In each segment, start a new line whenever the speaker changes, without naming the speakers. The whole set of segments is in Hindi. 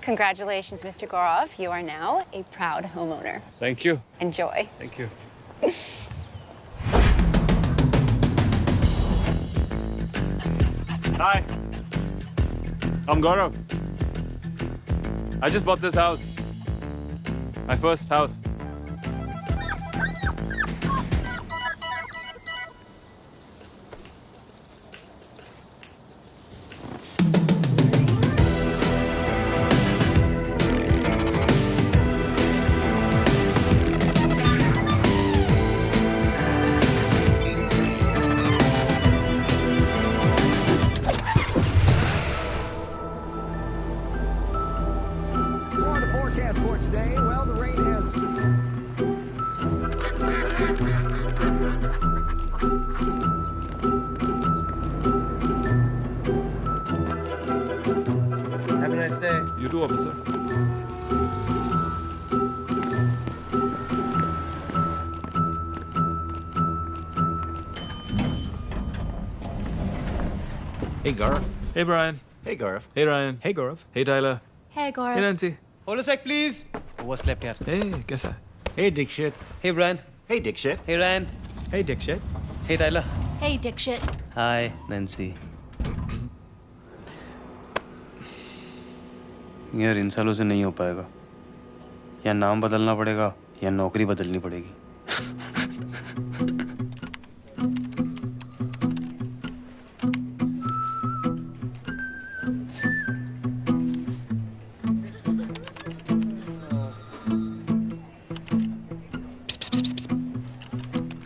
Congratulations, Mr. Gaurav. You are now a proud homeowner.
Thank you.
Enjoy.
Thank you. Hi. I'm Gaurav. I just bought this house. My first house.
Florida forecast for today. Well, the rain has.
Have a nice day.
You too, officer.
Hey, Gaurav.
Hey, Brian.
Hey, Gaurav.
Hey, Ryan.
Hey, Gaurav.
Hey, Tyler.
Hey,
Hey,
Gaurav.
Nancy.
Hold a sec, please. Overslept here.
Hey, कैसा है?
Hey, Dikshit.
Hey, Brian.
Hey, Dikshit.
Hey, Ryan.
Hey, Dikshit.
Hey, Tyler.
Hey, Dikshit.
Hi, Nancy. यार इन सालों से नहीं हो पाएगा. या नाम बदलना पड़ेगा या नौकरी बदलनी पड़ेगी.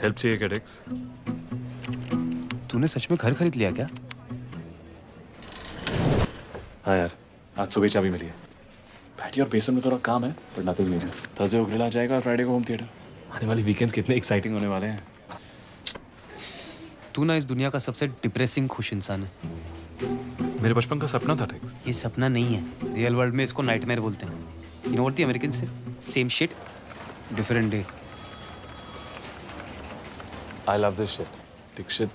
हेल्प चाहिए क्या डेक्स?
तूने सच में घर खरीद लिया क्या?
हाँ यार, आज सुबह चाबी मिली है. बैठी और बेसमेंट में थोड़ा काम है, पर नथिंग मेजर. थर्सडे को ग्रिल आ जाएगा और फ्राइडे को होम थिएटर. आने वाली वीकेंड्स कितने एक्साइटिंग होने वाले हैं.
तू ना इस दुनिया का सबसे डिप्रेसिंग खुश इंसान है.
मेरे बचपन का सपना था डेक्स.
ये सपना नहीं है. रियल वर्ल्ड में इसको नाइटमेयर बोलते हैं. You know what the American say? Same shit, different day.
I love this shit. Dikshit.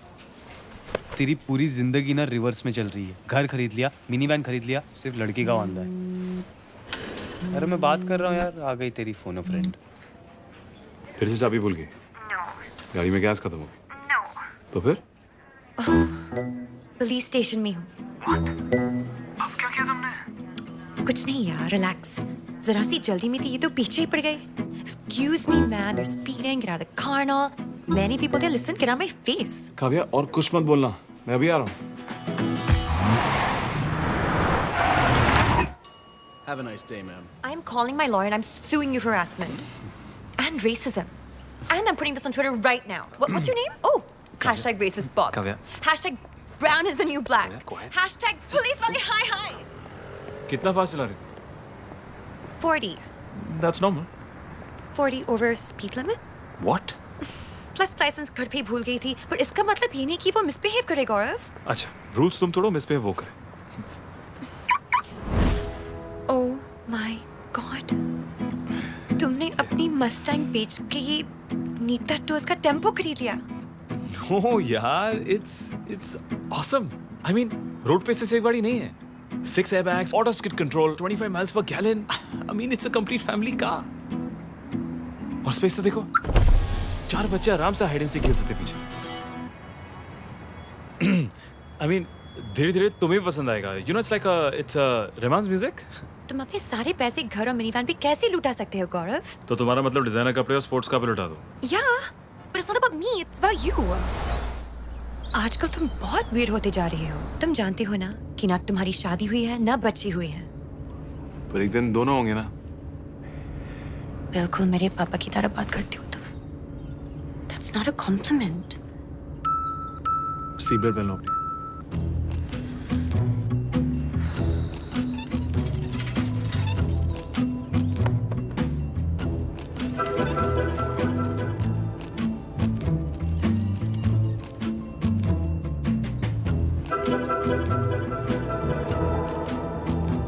तेरी पूरी जिंदगी ना रिवर्स में चल रही है. घर खरीद लिया, मिनी वैन खरीद लिया, सिर्फ लड़की का वांदा है. अरे मैं बात कर रहा हूँ यार, आ गई तेरी फोन फ्रेंड.
फिर से चाबी भूल गई. गाड़ी में गैस खत्म हो गई. तो फिर?
पुलिस स्टेशन में हूँ.
अब क्या किया तुमने?
कुछ नहीं यार, रिलैक्स. जरा सी जल्दी में थी, ये तो पीछे ही पड़ गए. Excuse me, man. They're speeding. Get out of the car and all. Many people there. Listen, get out of my face.
Kavya और कुछ मत बोलना. मैं अभी आ रहा हूँ.
Have a nice day, ma'am.
I'm calling my lawyer and I'm suing you for harassment and racism. And I'm putting this on Twitter right now. What's your name? Oh, hashtag racist Bob.
Kavya.
Hashtag brown is the new black.
Kavya, quiet.
Hashtag police wale hi hi.
कितना फास्ट चला रही थी?
40.
That's normal.
40 over speed limit.
What?
Plus licence घर पे ही भूल गई थी, पर इसका मतलब ये नहीं कि वो मिसबिहेव करे गौरव.
अच्छा, रूल्स तुम तोड़ो, मिसबिहेव वो करे.
ओह माय गॉड, तुमने अपनी मस्टैंग बेच के ये नीता टोस का टेम्पो खरीद लिया.
No यार, it's awesome. I mean, road पे से एक गाड़ी नहीं है. 6 airbags, auto skid control, 25 miles per gallon. I mean, it's a complete family car. और स्पेस तो देखो. 4 बच्चे आराम से हाइड एंड सीक खेल सकते पीछे. I mean, धीरे-धीरे तुम्हें भी पसंद आएगा. You know, it's romance music.
तुम अपने सारे पैसे घर और मिनीवैन पे कैसे लुटा सकते हो गौरव?
तो तुम्हारा मतलब डिजाइनर कपड़े और स्पोर्ट्स का भी लुटा दो.
Yeah, but it's not about me, it's about you. आजकल तुम बहुत weird होते जा रहे हो. तुम जानते हो ना कि ना तुम्हारी शादी हुई है ना बच्चे हुए हैं.
पर एक दिन दोनों होंगे ना.
बिल्कुल मेरे पापा की तरह बात करती हो तुम. That's not a compliment.
Seat belt पहन लो अपनी.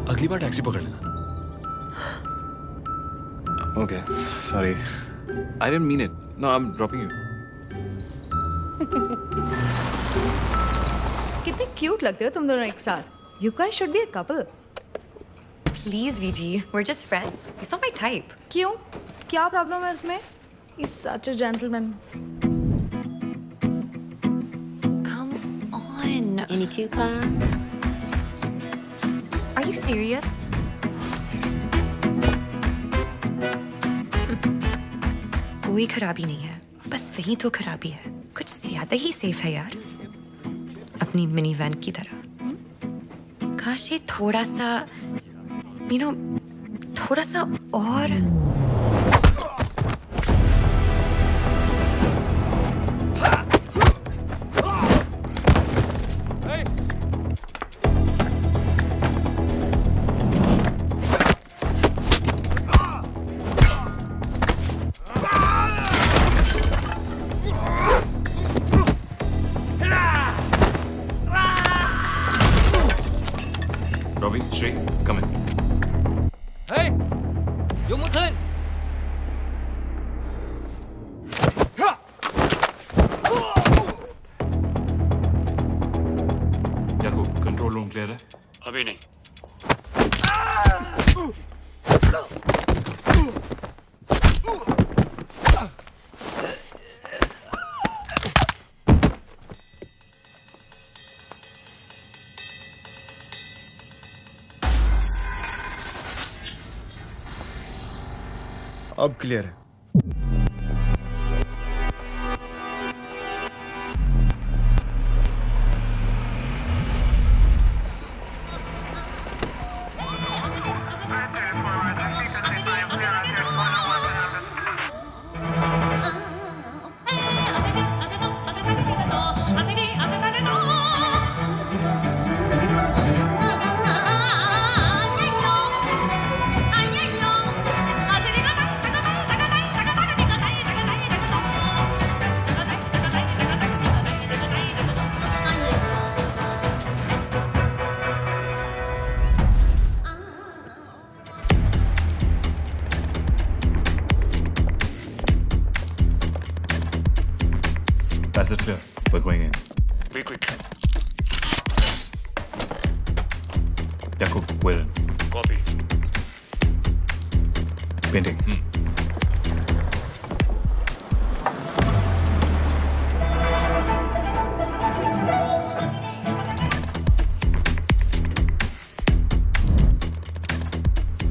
अगली बार टैक्सी पकड़ लेना. Okay, sorry. I didn't mean it. No, I'm dropping you.
कितने क्यूट लगते हो तुम दोनों एक साथ. You guys should be a couple.
please, VG. We're just friends. He's not my type.
क्यों? क्या प्रॉब्लम है इसमें? He's such a gentleman.
Come on.
Any coupons?
Are you serious? कोई खराबी नहीं है, बस वही तो खराबी है। कुछ ज्यादा ही सेफ है यार, अपनी मिनी वैन की तरह। काश ये थोड़ा सा, थोड़ा सा और।
Robbie, Sri, come in.
เฮ้ยยกมือขึ้น
Yakub, control room clear है?
अभी नहीं।
अब क्लियर है।
Passage clear. We're going in.
Be quick.
Yakub, we're in.
Copy.
Painting.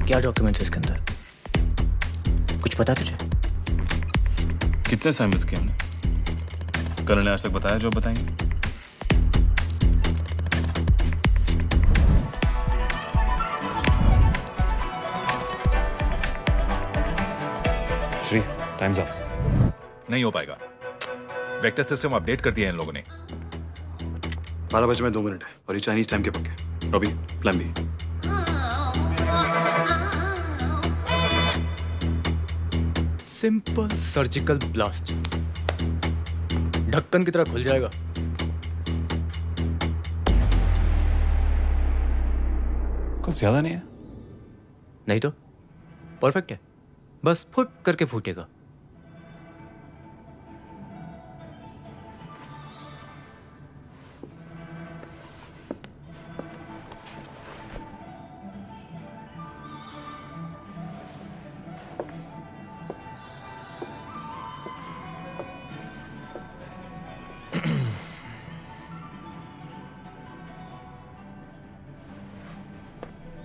क्या डॉक्यूमेंट्स है इसके अंदर? कुछ पता तुझे?
कितने असाइनमेंट्स किए हमने? कल ने आज तक बताया जो बताएंगे?
Shri, times up.
नहीं हो पाएगा। वेक्टर सिस्टम अपडेट कर दिया है इन लोगों ने।
12 बजे में 2 मिनट है और ये चाइनीज टाइम के पक्के। Robbie, plan B.
Simple surgical blast, ढक्कन की तरह खुल जाएगा।
कुछ ज्यादा नहीं है।
नहीं तो परफेक्ट है, बस फुट करके फूटेगा।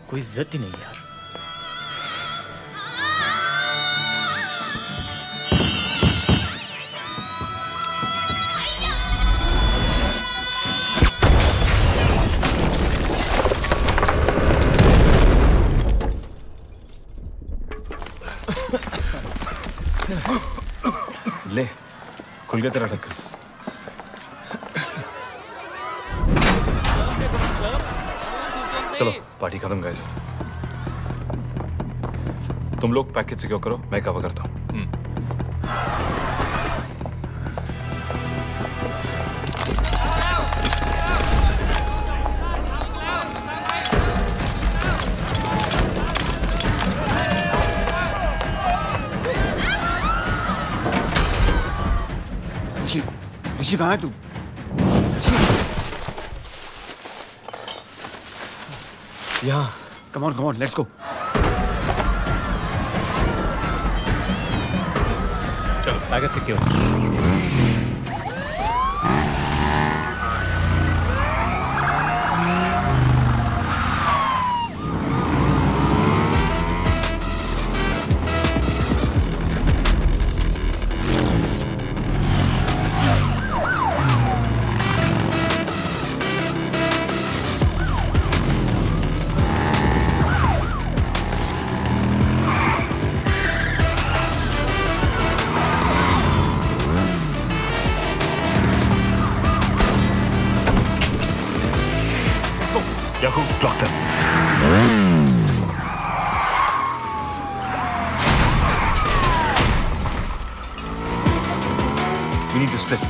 कोई इज्जत ही नहीं यार।
ले, खुल गया तेरा ढक्कन। चलो पार्टी खत्म गाइस। तुम लोग पैकेज सिक्योर करो, मैं कवर करता हूँ।
ऋषि कहाँ है तू?
यहाँ
कम ऑन लेट्स गो.
चलो
target secure.
Yakub, block them. We need to split.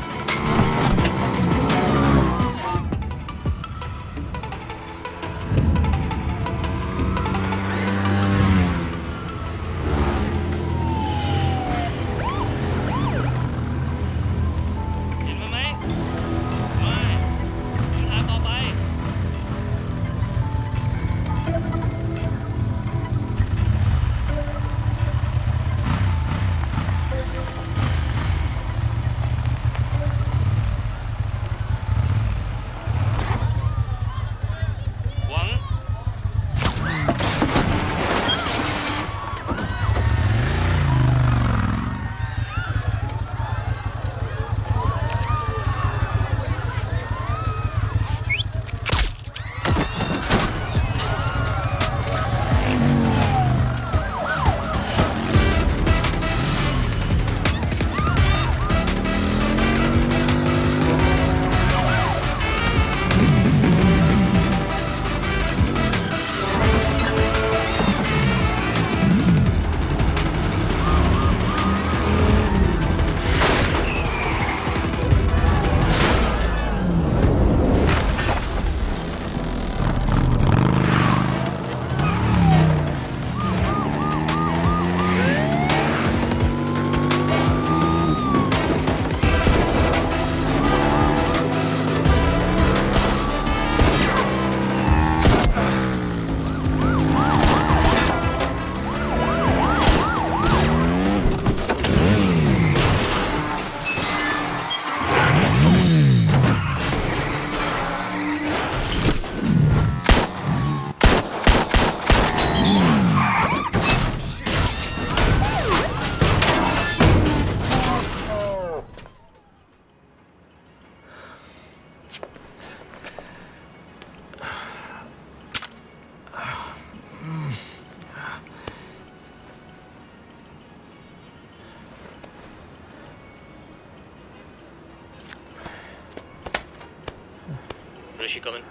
Rishi, come in.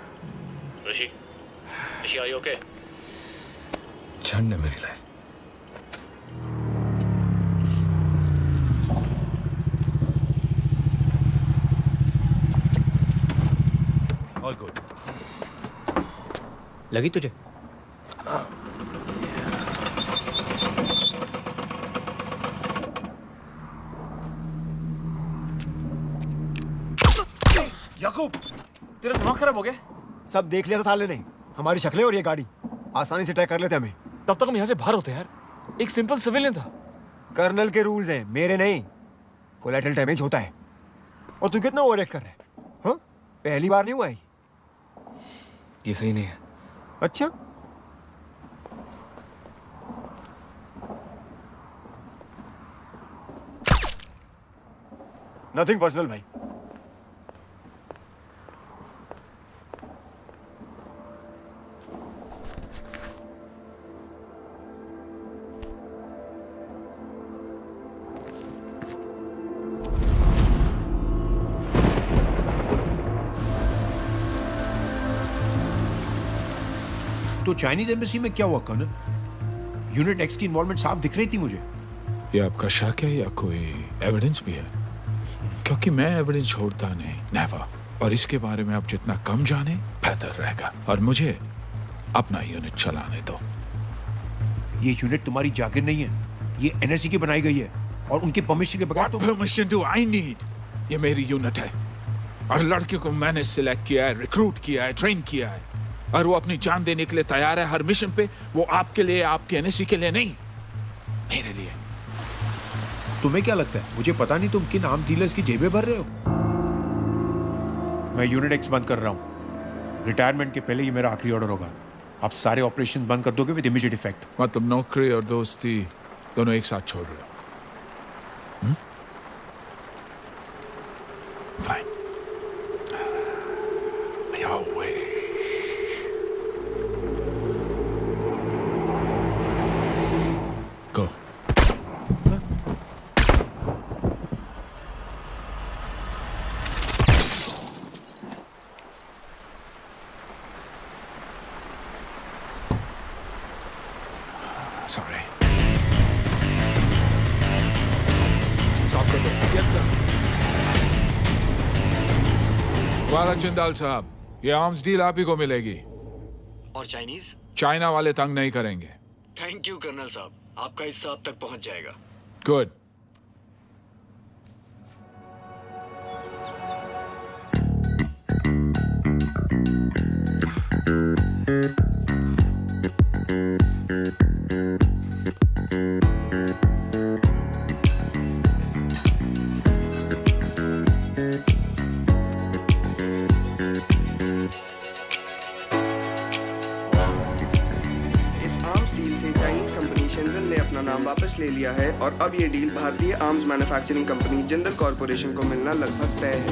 Rishi, are you okay?
झंड है मेरी लाइफ.
All good.
लगी तुझे?
याकूब, तेरा दिमाग खराब हो गया?
सब देख लिया था साले ने, हमारी शक्लें और ये गाड़ी आसानी से ट्रैक कर लेते हमें.
तब तक हम यहाँ से बाहर होते यार. एक सिंपल सिविलियन था.
कर्नल के रूल्स हैं, मेरे नहीं. कोलैटरल डैमेज होता है. और तू कितना ओवर एक्ट कर रहा है? हाँ, पहली बार नहीं हुआ है.
ये सही नहीं है.
अच्छा, नथिंग पर्सनल भाई.
तो चाइनीज एम्बेसी में क्या हुआ कर्नल? यूनिट एक्स की इन्वॉल्वमेंट साफ दिख रही थी मुझे.
ये आपका शक है या कोई एविडेंस भी है? क्योंकि मैं एविडेंस छोड़ता नहीं, नेवर. और इसके बारे में आप जितना कम जाने बेहतर रहेगा. और मुझे अपना यूनिट चलाने दो.
ये यूनिट तुम्हारी जागिर नहीं है, ये एनएससी की बनाई गई है और उनके परमिशन के बगैर.
What permission do I need? ये मेरी यूनिट है और लड़कियों को मैंने सिलेक्ट किया है, रिक्रूट किया है, ट्रेन किया है. और वो अपनी जान देने के लिए तैयार है हर मिशन पे। वो आपके लिए, आपके एनएससी के लिए नहीं, मेरे लिए।
तुम्हें क्या लगता है मुझे पता नहीं तुम किन आर्म डीलर्स की जेबें भर रहे हो? मैं यूनिट एक्स बंद कर रहा हूँ। रिटायरमेंट के पहले ये मेरा आखिरी ऑर्डर होगा। आप सारे ऑपरेशन बंद कर दोगे विद इमीडिएट इफेक्ट।
मतलब नौकरी और दोस्ती दोनों एक साथ छोड़ रहे हो? Fine, your way. Go. Sorry. साफ कर दो। Yes, sir. वाला जिंदाल साहब, ये आर्म्स डील आप ही को मिलेगी।
और चाइनीज?
चाइना वाले तंग नहीं करेंगे।
थैंक यू कर्नल साहब, आपका हिस्सा अब तक पहुंच जाएगा।
गुड।
अपना नाम वापस ले लिया है और अब ये डील भारतीय arms manufacturing company Jindal corporation को मिलना लगभग तय है।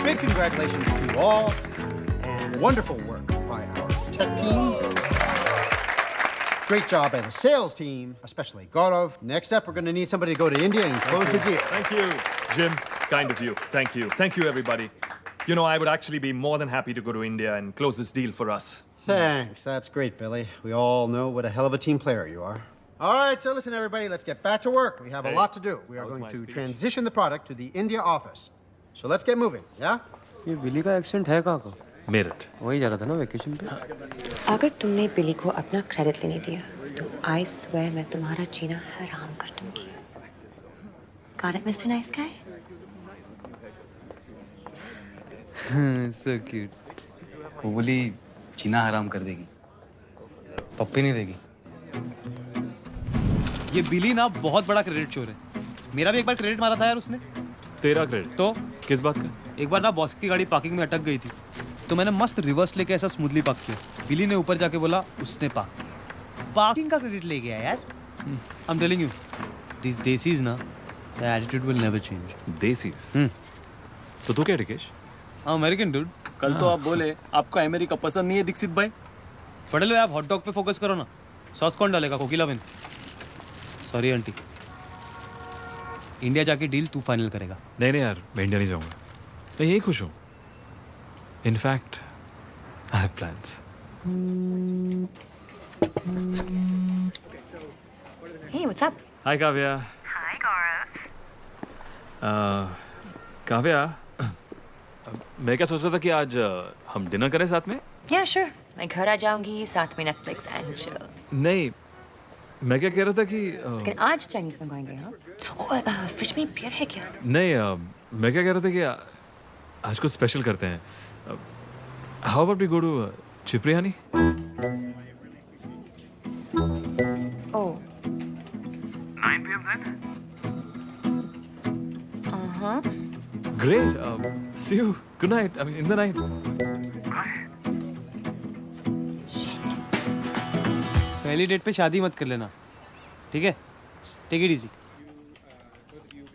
Big congratulations to you all and wonderful work by our tech team. Great job by the sales team, especially Gaurav. Next up, we're going to need somebody to go to India and close the deal.
Thank you, Jim. Kind of you. Thank you. Thank you, everybody. You know, I would actually be more than happy to go to India and close this deal for us.
Thanks. That's great, Billy. We all know what a hell of a team player you are. All right, so listen, everybody, let's get back to work. We have a lot to do. We are going to transition the product to the India office. So let's get moving, yeah?
ये बिली का एक्सेंट है कहाँ का?
मेरठ।
वही जा रहा था ना वेकेशन पे।
अगर तुमने बिली को अपना क्रेडिट लेने दिया तो आई स्वेयर मैं तुम्हारा जीना हराम कर दूंगी। Got it, Mr. Nice Guy?
So cute. वो बोली जीना हराम कर देगी, पप्पी नहीं देगी। ये बिली ना बहुत बड़ा क्रेडिट चोर है। मेरा भी एक बार क्रेडिट मारा था यार उसने।
तेरा क्रेडिट?
तो
किस बात का?
एक बार ना बॉस की गाड़ी पार्किंग में अटक गई थी, तो मैंने मस्त रिवर्स लेके ऐसा स्मूथली पार्क किया। बिली ने ऊपर जाके बोला उसने पार्किंग का क्रेडिट ले गया यार। I am telling you, this desis ना, the attitude will never change.
Desis? तो तू क्या रिकेश?
American dude.
कल तो आप बोले आपको अमेरिका पसंद नहीं है दीक्षित भाई।
पढ़ लो आप, हॉट डॉग पे फोकस करो ना। सॉस कौन डालेगा? कोकिला बिन। सॉरी आंटी, इंडिया जाके डील तू फाइनल करेगा।
नहीं नहीं यार, मैं इंडिया नहीं जाऊंगा। मैं यही खुश हूँ। In fact I have plans.
Hey, what's up?
Hi Kavya.
Hi, Gaurav.
Kavya, मैं क्या सोच रहा था कि आज हम डिनर करें साथ में?
Yeah, sure. मैं घर आ जाऊंगी, साथ में Netflix and chill.
नहीं, मैं क्या कह रहा था कि
लेकिन आज चाइनीज मंगवाएंगे हाँ? फ्रिज में बियर है क्या?
नहीं, मैं क्या कह रहा था कि आज कुछ स्पेशल करते हैं। How about we go to Cipriani?
Oh.
9 p.m. then?
Uh-huh.
Great. See you. Good night. I mean, in the night.
पहली डेट पे शादी मत कर लेना, ठीक है? Take it easy.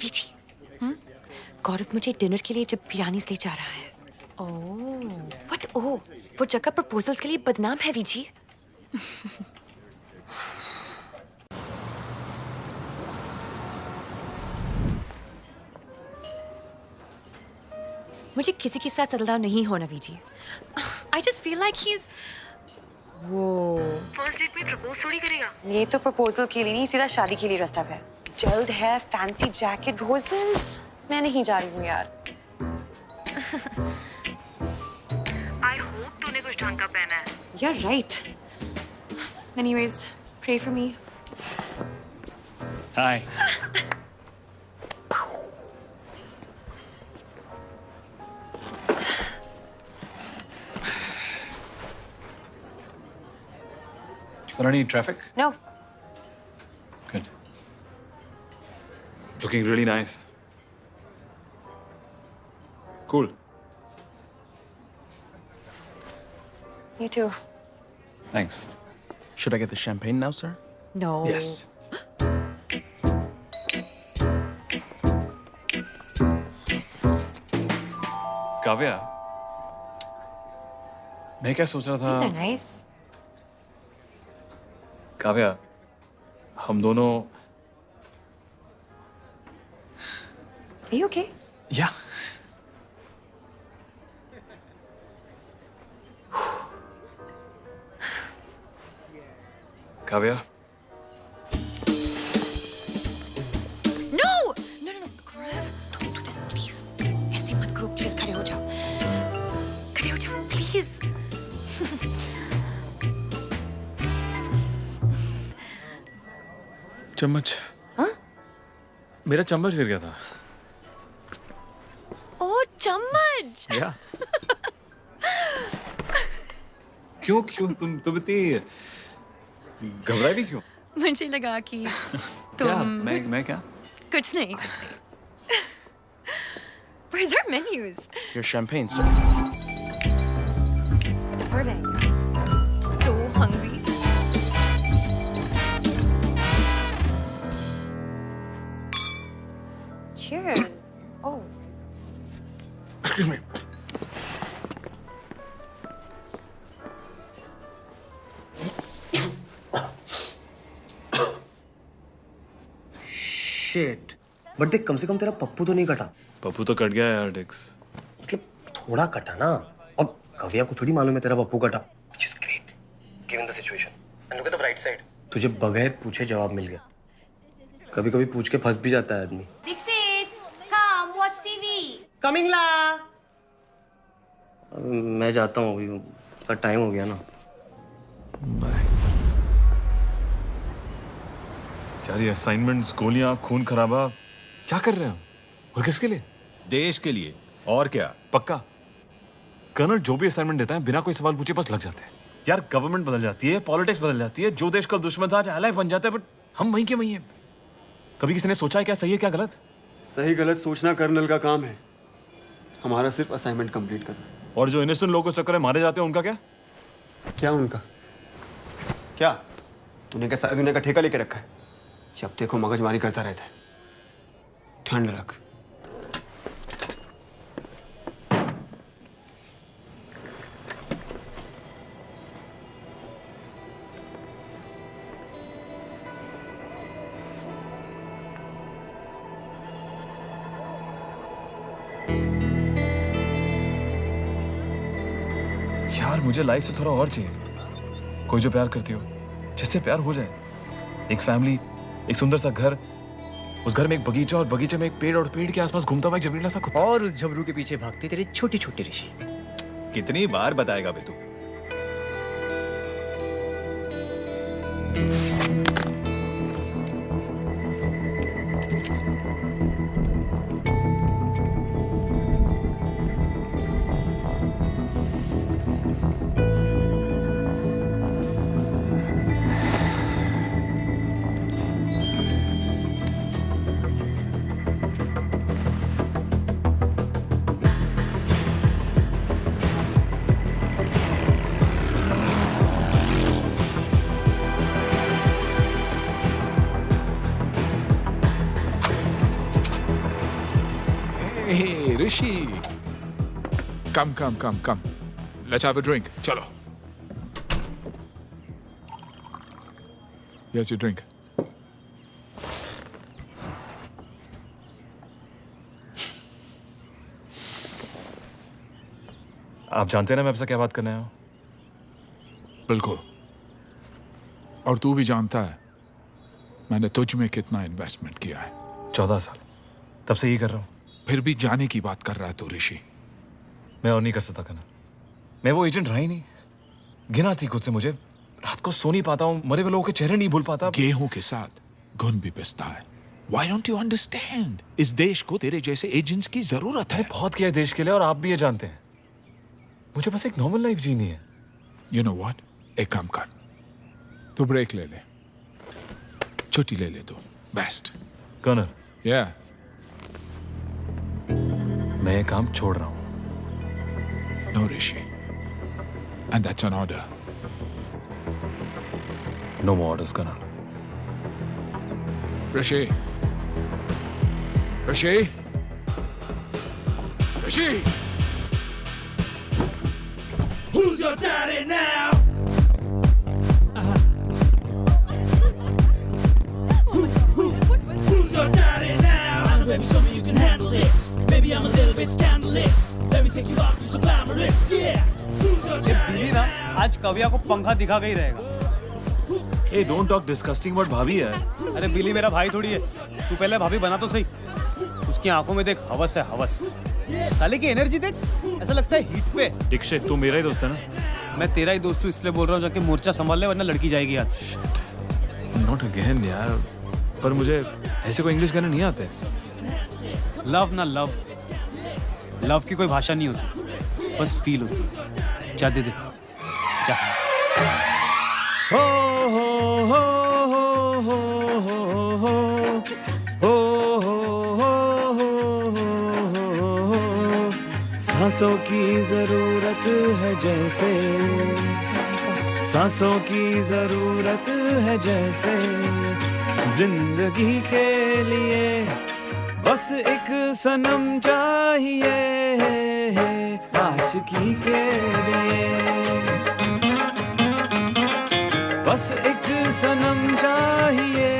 VG, Gaurav मुझे डिनर के लिए जब बिरयानी ले जा रहा है। ओह, बट ओह, वो जगह प्रपोजल्स के लिए बदनाम है वीजी। मुझे किसी के साथ सेटल डाउन नहीं होना VG. I just feel like he is वो फर्स्ट डेट में प्रपोज थोड़ी करेगा। ये तो प्रपोजल के लिए नहीं, सीधा शादी के लिए ड्रेस्ड अप है। जल्द है, फैंसी जैकेट, रोजेस। मैं नहीं जा रही हूँ यार।
आई होप तूने कुछ ढंग का पहना
You're right. Anyways, pray for me.
Hi.
Any traffic?
No.
Good. Looking really nice. Cool.
You too.
Thanks.
Should I get the champagne now, sir?
No.
Yes. Kavya, मैं क्या सोच रहा
These are
था
nice.
काव्या, हम दोनों
Are you okay?
या Kavya
No! No, no, no. Gaurav, don't do this, please. ऐसे मत करो, please. खड़े हो जाओ. खड़े हो जाओ, please.
चम्मच।
हाँ?
मेरा चम्मच गिर गया था।
Oh, चम्मच.
या। क्यों क्यों तुम इतनी घबराई भी क्यों?
मुझे लगा कि
क्या?
तुम
मैं क्या?
कुछ नहीं. Where's our menus?
Your champagne, sir.
Darling. So hungry. Cheers. Oh.
Excuse me.
Shit. But देख कम से कम तेरा पप्पू तो नहीं कटा.
पप्पू तो कट गया यार डिक्स।
मतलब थोड़ा कटा ना. अब कविया को थोड़ी मालूम है तेरा पप्पू कटा. Which is great, given the situation. And look at the bright side. तुझे बगैर पूछे जवाब मिल गया. कभी-कभी पूछ के फंस भी जाता है आदमी.
Dixit, come watch TV.
Coming ला. मैं जाता हूँ अभी. पर टाइम हो गया ना.
बाय। यार ये असाइनमेंट्स, गोलियां, खून खराबा, क्या कर रहे हो? और किसके लिए?
देश के लिए। और क्या?
पक्का? कर्नल जो भी असाइनमेंट देता है बिना कोई सवाल पूछे बस लग जाते हैं। यार गवर्नमेंट बदल जाती है, पॉलिटिक्स बदल जाती है, जो देश का दुश्मन था आज एलाय बन जाता है, बट हम वहीं के वहीं हैं। कभी किसी ने सोचा है क्या सही है क्या गलत?
सही गलत सोचना कर्नल का काम है। हमारा सिर्फ असाइनमेंट कंप्लीट करना।
और जो इनोसेंट लोगों के चक्कर में मारे जाते हैं उनका क्या?
क्या उनका? क्या तूने क्या सारी दुनिया का ठेका लेके रखा है? जब देखो मगजमारी करता रहता है। ध्यान रख।
यार मुझे लाइफ से थोड़ा और चाहिए। कोई जो प्यार करती हो, जिससे प्यार हो जाए। एक फैमिली, एक सुंदर सा घर, उस घर में एक बगीचा और बगीचे में एक पेड़ और पेड़ के आसपास घूमता हुआ एक जबरीला सा कुत्ता।
और उस झबरू के पीछे भागते तेरे छोटे छोटे ऋषि।
कितनी बार बताएगा बे तू?
Hey, Rishi. Come. Let's have a drink. Chalo. Here's your drink.
आप जानते हैं ना मैं आपसे क्या बात करने आया हूँ?
बिल्कुल। और तू भी जानता है मैंने तुझ में कितना इन्वेस्टमेंट किया है।
14 साल। तब से यही कर रहा हूँ।
फिर भी जाने की बात कर रहा है तू ऋषि।
मैं और नहीं कर सकता करना। मैं वो एजेंट रहा ही नहीं। गिना थी खुद से मुझे। रात को सो नहीं पाता हूँ, मरे हुए लोगों के चेहरे नहीं भूल पाता।
गेहूं के साथ घुन भी पिसता है। Why don't you understand? इस देश को तेरे जैसे एजेंट्स की जरूरत है।
बहुत किया है देश के लिए और आप भी ये जानते हैं। मुझे बस एक नॉर्मल लाइफ जीनी है।
You know what? एक काम कर, तू ब्रेक ले ले, छुट्टी ले ले तू। Best
colonel,
yeah.
मैं ये काम छोड़ रहा हूँ।
No, Rishi. And that's an order.
No more orders, colonel.
Rishi. Rishi. Rishi.
Who's your daddy now? Who's your daddy now? I know, baby, show me you can handle this. Maybe I'm a little bit scandalous. Let me take you out to some glamorous. Yeah. Who's your daddy
बिली ना आज कविया को पंखा दिखा के ही रहेगा।
Hey, don't talk disgusting about भाभी है।
अरे बिली मेरा भाई थोड़ी है, तू पहले भाभी बना तो सही। उसकी आंखों में देख हवस है, हवस। साले की एनर्जी देख, ऐसा लगता है हीट पे।
दीक्षित, तू मेरा ही दोस्त है ना?
मैं तेरा ही दोस्त हूँ इसलिए बोल रहा हूँ, जाके मोर्चा संभाल ले वरना लड़की जाएगी हाथ से।
Not again यार, पर मुझे ऐसे कोई इंग्लिश गाने नहीं आते।
लव ना लव, लव की कोई भाषा नहीं होती, बस फील होती। जा दे दे, जा।
हो हो हो हो हो हो हो सांसों की जरूरत है जैसे, सांसों की जरूरत है जैसे, जिंदगी के लिए बस एक सनम चाहिए, आशिकी के लिए बस एक सनम चाहिए।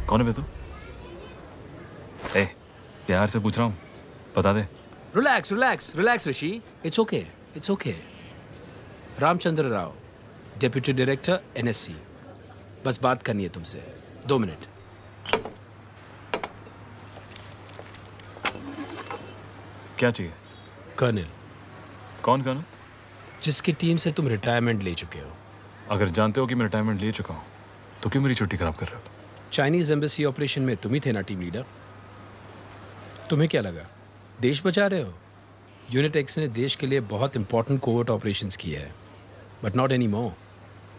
कौन है बे तू? ए, प्यार से पूछ रहा हूँ, बता दे।
Relax relax relax Rishi, it's okay it's okay. Ramchandra Rao, deputy director NSC, बस बात करनी है तुमसे, 2 मिनट।
क्या चाहिए?
कर्नल।
कौन कर्नल?
जिसकी टीम से तुम रिटायरमेंट ले चुके हो।
अगर जानते हो कि मैं रिटायरमेंट ले चुका हूँ तो क्यों मेरी छुट्टी खराब कर रहे हो?
चाइनीज एम्बेसी ऑपरेशन में तुम ही थे ना टीम लीडर। तुम्हें क्या लगा देश बचा रहे हो? यूनिट एक्स ने देश के लिए बहुत इंपॉर्टेंट कोवर्ट ऑपरेशंस किए हैं, बट नॉट एनी मोर।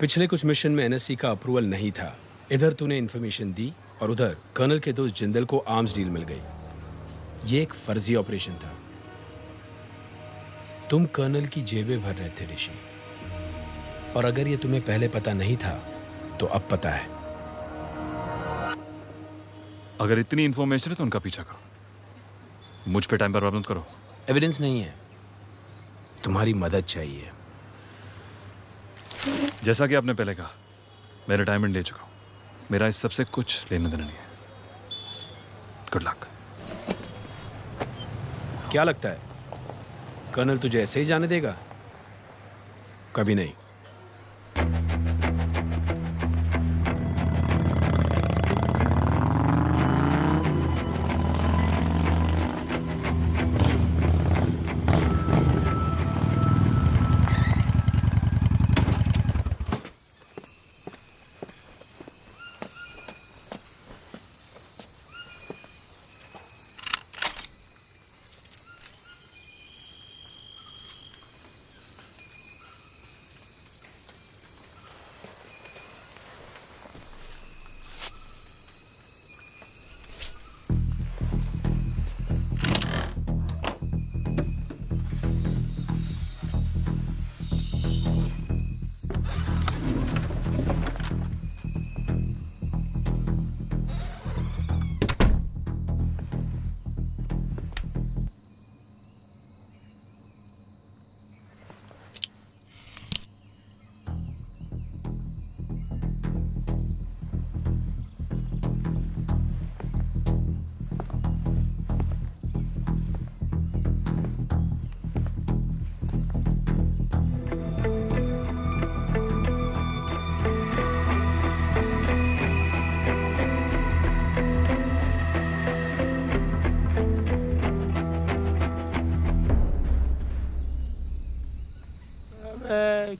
पिछले कुछ मिशन में एनएससी का अप्रूवल नहीं था। इधर तूने इन्फॉर्मेशन दी और उधर कर्नल के दोस्त जिंदल को आर्म्स डील मिल गई। ये एक फर्जी ऑपरेशन था। तुम कर्नल की जेबें भर रहे थे ऋषि, और अगर ये तुम्हें पहले पता नहीं था तो अब पता है।
अगर इतनी इन्फॉर्मेशन है तो उनका पीछा करो, मुझ पे टाइम बर्बाद मत करो।
एविडेंस नहीं है, तुम्हारी मदद चाहिए।
जैसा कि आपने पहले कहा, मैं रिटायरमेंट ले चुका हूं, मेरा इस सबसे कुछ लेना देना नहीं है। Good luck.
क्या लगता है कर्नल तुझे ऐसे ही जाने देगा? कभी नहीं।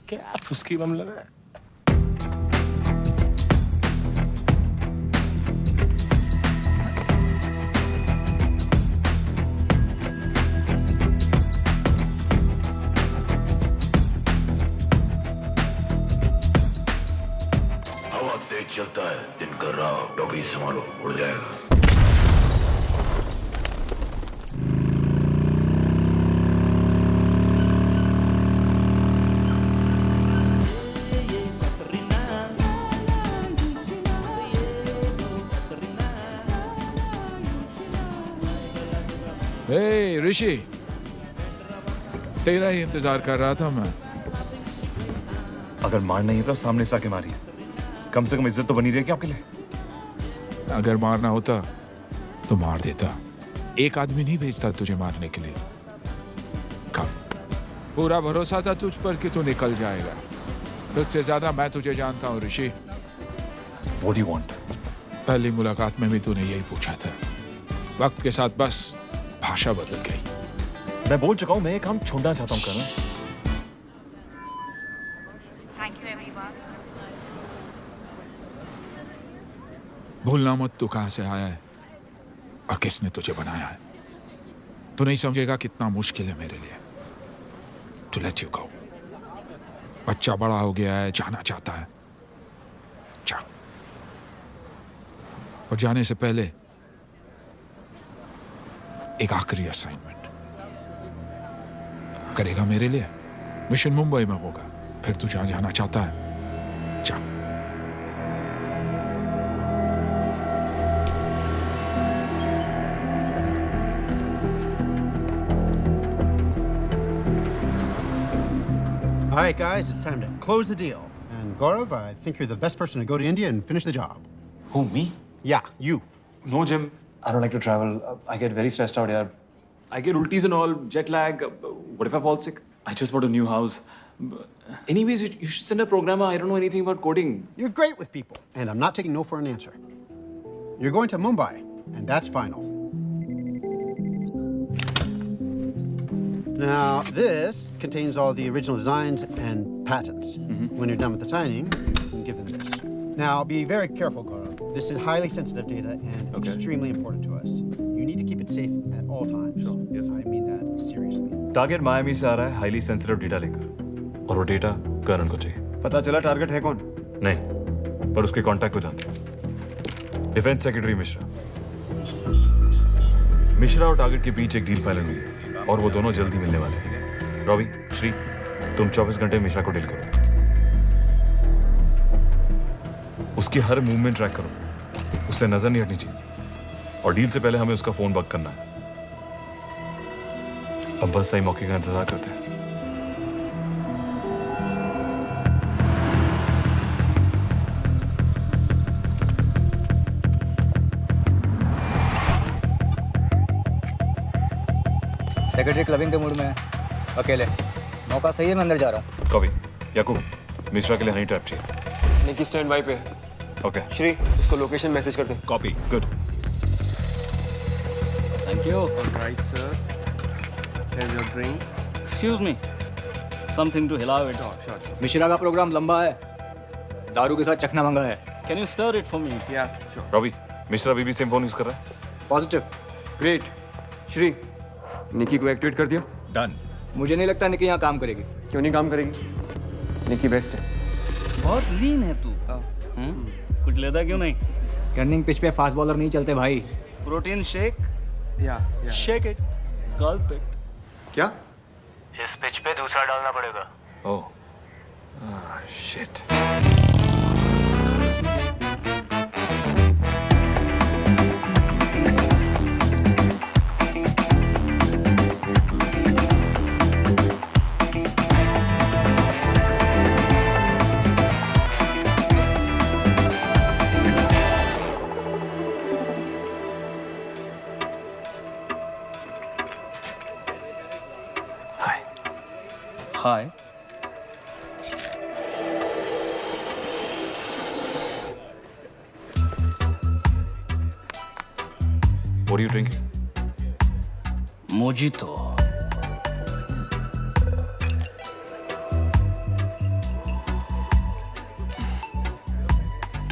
क्या उसकी बम लगा है?
हवा तेज चलता है, दिन कर रहा हो, डॉगी संभालो, उड़ जाएगा।
हे ऋषि, तेरा ही इंतजार कर रहा था मैं।
अगर मारना ही है तो सामने से आके मारिए, कम से कम इज्जत तो बनी रहेगी आपके लिए।
अगर मारना होता तो मार देता, एक आदमी नहीं भेजता तुझे मारने के लिए। कम पूरा भरोसा था तुझ पर कि तू निकल जाएगा। तुझसे ज्यादा मैं तुझे जानता हूँ ऋषि।
What do you want?
पहली मुलाकात में भी तूने यही पूछा था। वक्त के साथ बस भाषा बदल गई।
मैं बोल चुका हूँ, मैं ये काम छोड़ना चाहता हूँ करण। भूलना मत तू कहां से आया है और किसने तुझे बनाया है। तू नहीं समझेगा कितना मुश्किल है मेरे लिए टू लेट यू गो। बच्चा बड़ा हो गया है, जाना चाहता है, जा। और जाने से पहले एक आखिरी असाइनमेंट करेगा मेरे लिए। मिशन मुंबई में होगा, फिर तू जहां जाना चाहता है जा।
All right, guys, it's time to close the deal. And Gaurav, I think you're the best person to go to India and finish the job.
Who, me?
Yeah, you.
No, Jim. I don't like to travel. I get very stressed out here. I get ultis and all, jet lag. What if I fall sick? I just bought a new house. Anyways, you should send a programmer. I don't know anything about coding.
You're great with people, and I'm not taking no for an answer. You're going to Mumbai, and that's final. Now, this contains all the original designs and patents. When you're done with the signing, you can give them this. Now, be very careful, Gaurav. This is highly sensitive data and extremely important to us. You need to keep it safe at all times.
Sure. Yes.
I mean that seriously.
Target Miami से आ रहा है हाईली सेंसिटिव डेटा लेकर, और वो डेटा करण को चाहिए।
पता चला टारगेट है कौन?
नहीं, पर उसके कांटेक्ट को जानते हैं। Defence secretary Mishra. मिश्रा और टारगेट के बीच एक डील फाइनल हुई है और वो दोनों जल्दी मिलने वाले हैं। रॉबी, श्री, तुम 24 घंटे मिश्रा को डील करो। उसकी हर मूवमेंट ट्रैक करो, उससे नजर नहीं हटनी चाहिए, और डील से पहले हमें उसका फोन बक करना है। अब बस सही मौके का इंतजार करते हैं।
सेक्रेटरी क्लबिंग के मूड में है, अकेले। मौका सही है, मैं अंदर जा रहा हूँ।
कॉपी, याकूब, मिश्रा के लिए हनी ट्रैप चाहिए।
निकी स्टैंड बाय पे।
ओके।
श्री, इसको लोकेशन मैसेज कर दे।
Copy, good.
Thank you.
Right, sir. Here's your drink.
Excuse me. Something to allow it.
Sure.
Mishra का प्रोग्राम लंबा है, दारू के साथ चखना मंगा है।
Can you stir it for me?
Yeah, sure.
Robbie, Mishra बीबी सेम फोन यूज कर रहा है।
Positive, great. श्री, निकी को एक्टिवेट कर दिया।
डन।
मुझे नहीं लगता निकी यहाँ काम करेगी। क्यों नहीं काम करेगी? निकी बेस्ट है।
बहुत लीन है तू। कुछ लेता क्यों नहीं?
टर्निंग पिच पे फास्ट बॉलर नहीं चलते भाई।
Protein shake?
Yeah.
Shake it. Gulp it.
क्या?
इस पिच पे दूसरा डालना पड़ेगा।
ओह, shit.
Hi.
What are you drinking?
Mojito.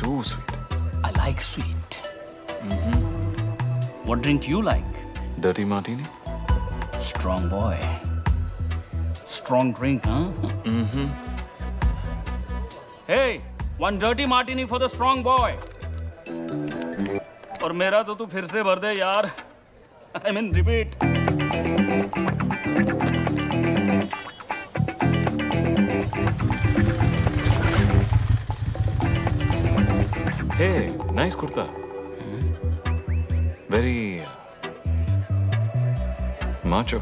too sweet.
I like sweet. What drink you like?
Dirty martini.
Strong boy. Strong drink, huh? Hey, one dirty martini for the strong boy. और मेरा तो तू फिर से भर दे यार. I mean repeat.
Hey, nice kurta. Very macho.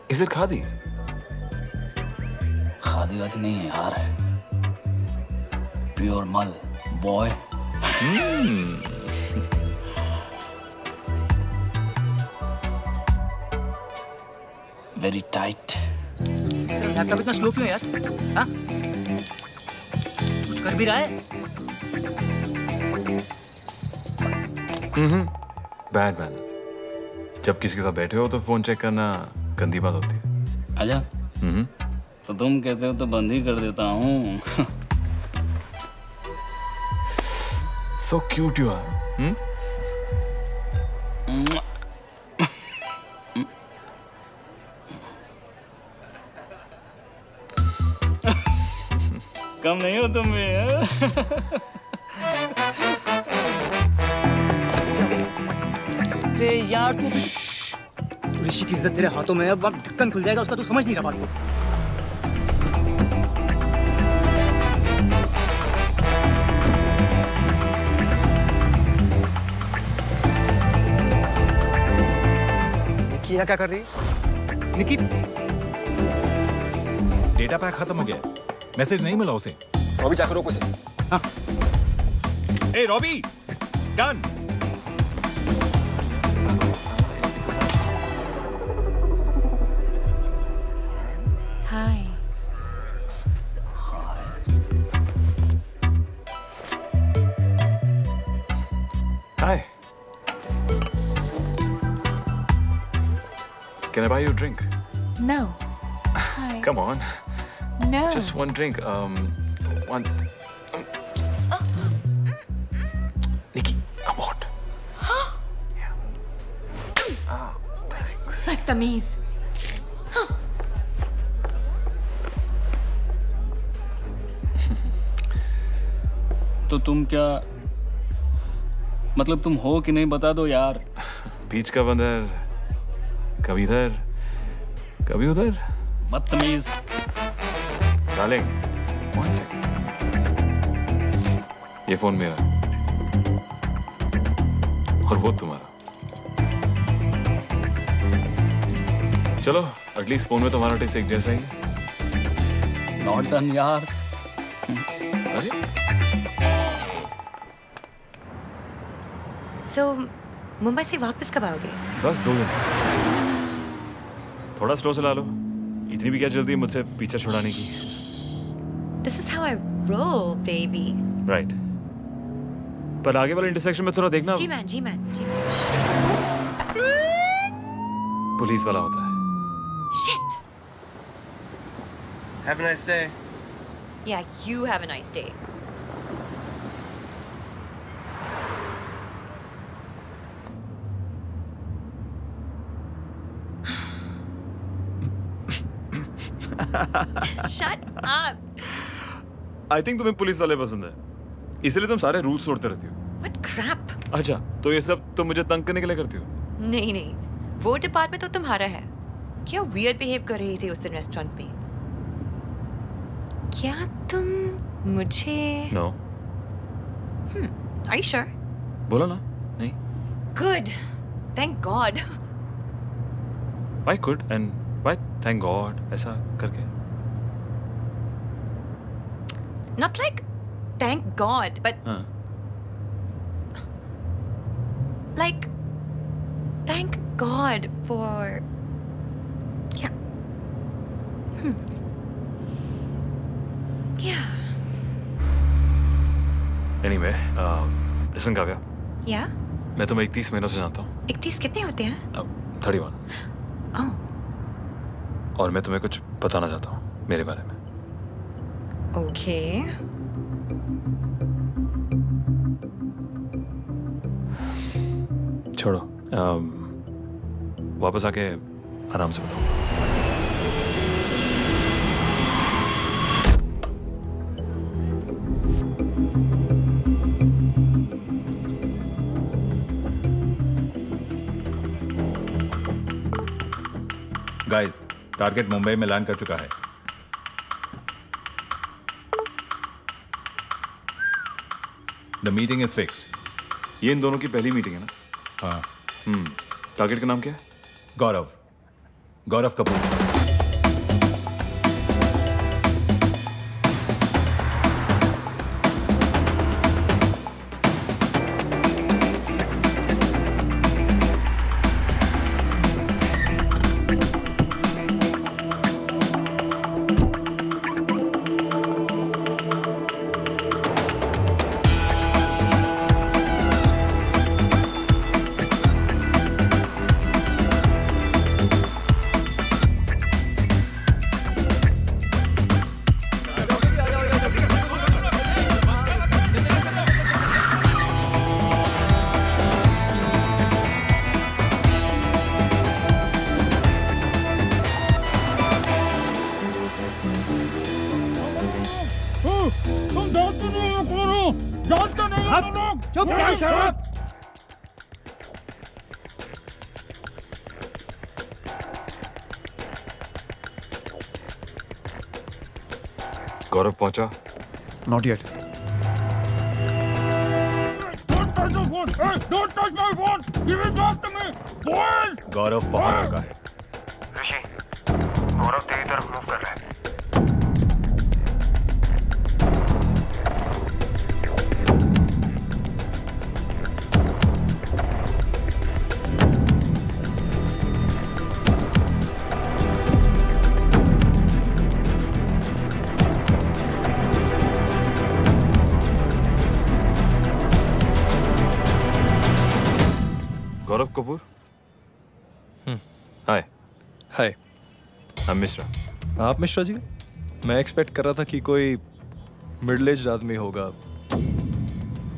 Is it khadi?
Khadi वादी नहीं है यार. Pure mal, boy. Very tight.
Laptop इतना स्लो क्यों है यार? हाँ? कुछ कर भी रहा है?
Bad manners. जब किसी के साथ बैठे हो तो फोन चेक करना गंदी बात होती है.
आजा. तो तुम कहते हो तो बंद ही कर देता हूँ.
So cute you are.
कम नहीं हो तुम भी.
यार तू ऋषि की इज्जत तेरे हाथों में है. अब ढक्कन खुल जाएगा उसका, तू समझ नहीं रहा बात को. निकी यहाँ क्या कर रही है? निकी
डेटा पैक खत्म हो गया. मैसेज नहीं मिला उसे.
रॉबी जाकर रोको उसे.
हाँ.
ए Robbie, done.
Hi.
Hi. Can I buy you a drink?
No. Hi.
Come on.
No.
Just one drink. One. Nikki, I'm hot. Yeah. Oh, thanks.
बदतमीज.
तो तुम क्या मतलब तुम हो कि नहीं बता दो यार.
बीच का बंदर कभी इधर कभी उधर.
बदतमीज.
Darling, one second. ये फोन मेरा और वो तुम्हारा. चलो एटलीस्ट फोन में तुम्हारा टेस्ट एक जैसा ही है.
नॉट डन यार.
अरे
So, मुंबई से वापस कब आओगे?
बस 2 दिन. थोड़ा स्लो चला लो. इतनी भी क्या जल्दी है मुझसे पीछे छुड़ाने की.
This is how I roll, baby.
Right. पर आगे वाले इंटरसेक्शन में थोड़ा देखना.
जी मैन.
पुलिस वाला होता है.
Shit.
Have a nice day.
Yeah, you have a nice day. Shut up.
I think तुम्हें पुलिस वाले पसंद है, इसलिए तुम सारे रूल्स तोड़ते रहती हो.
What crap?
अच्छा, तो ये सब तुम मुझे तंग करने के लिए करती हो?
नहीं, वो डिपार्टमेंट तो तुम्हारा है. क्या वियर्ड बिहेव कर रही थी उस दिन रेस्टोरेंट में? क्या तुम मुझे?
No.
Are you sure?
बोलो ना. नहीं.
Good. Thank God.
Why could and why thank God ऐसा करके?
Not like thank God, but like thank God for yeah. Yeah.
Anyway, listen Kavya.
Yeah.
मैं तुम्हें 31 महीनों से जानता हूँ.
31 कितने होते हैं?
31.
Oh.
और मैं तुम्हें कुछ बताना चाहता हूँ मेरे बारे में.
Okay.
छोड़ो, वापस आके आराम से बताओ।
गाइस, टारगेट मुंबई में लैंड कर चुका है। The meeting is fixed.
ये इन दोनों की पहली मीटिंग है ना?
हाँ।
टारगेट का नाम क्या है?
गौरव कपूर।
गौरव पहुंचा?
Not yet.
गौरव पहुंच चुका है।
ऋषि, गौरव तेरी तरफ मूव कर रहा है।
गौरव कपूर? हाय।
हाय,
आई एम मिश्रा।
आप मिश्रा जी? मैं एक्सपेक्ट कर रहा था कि कोई मिडिल एज आदमी होगा,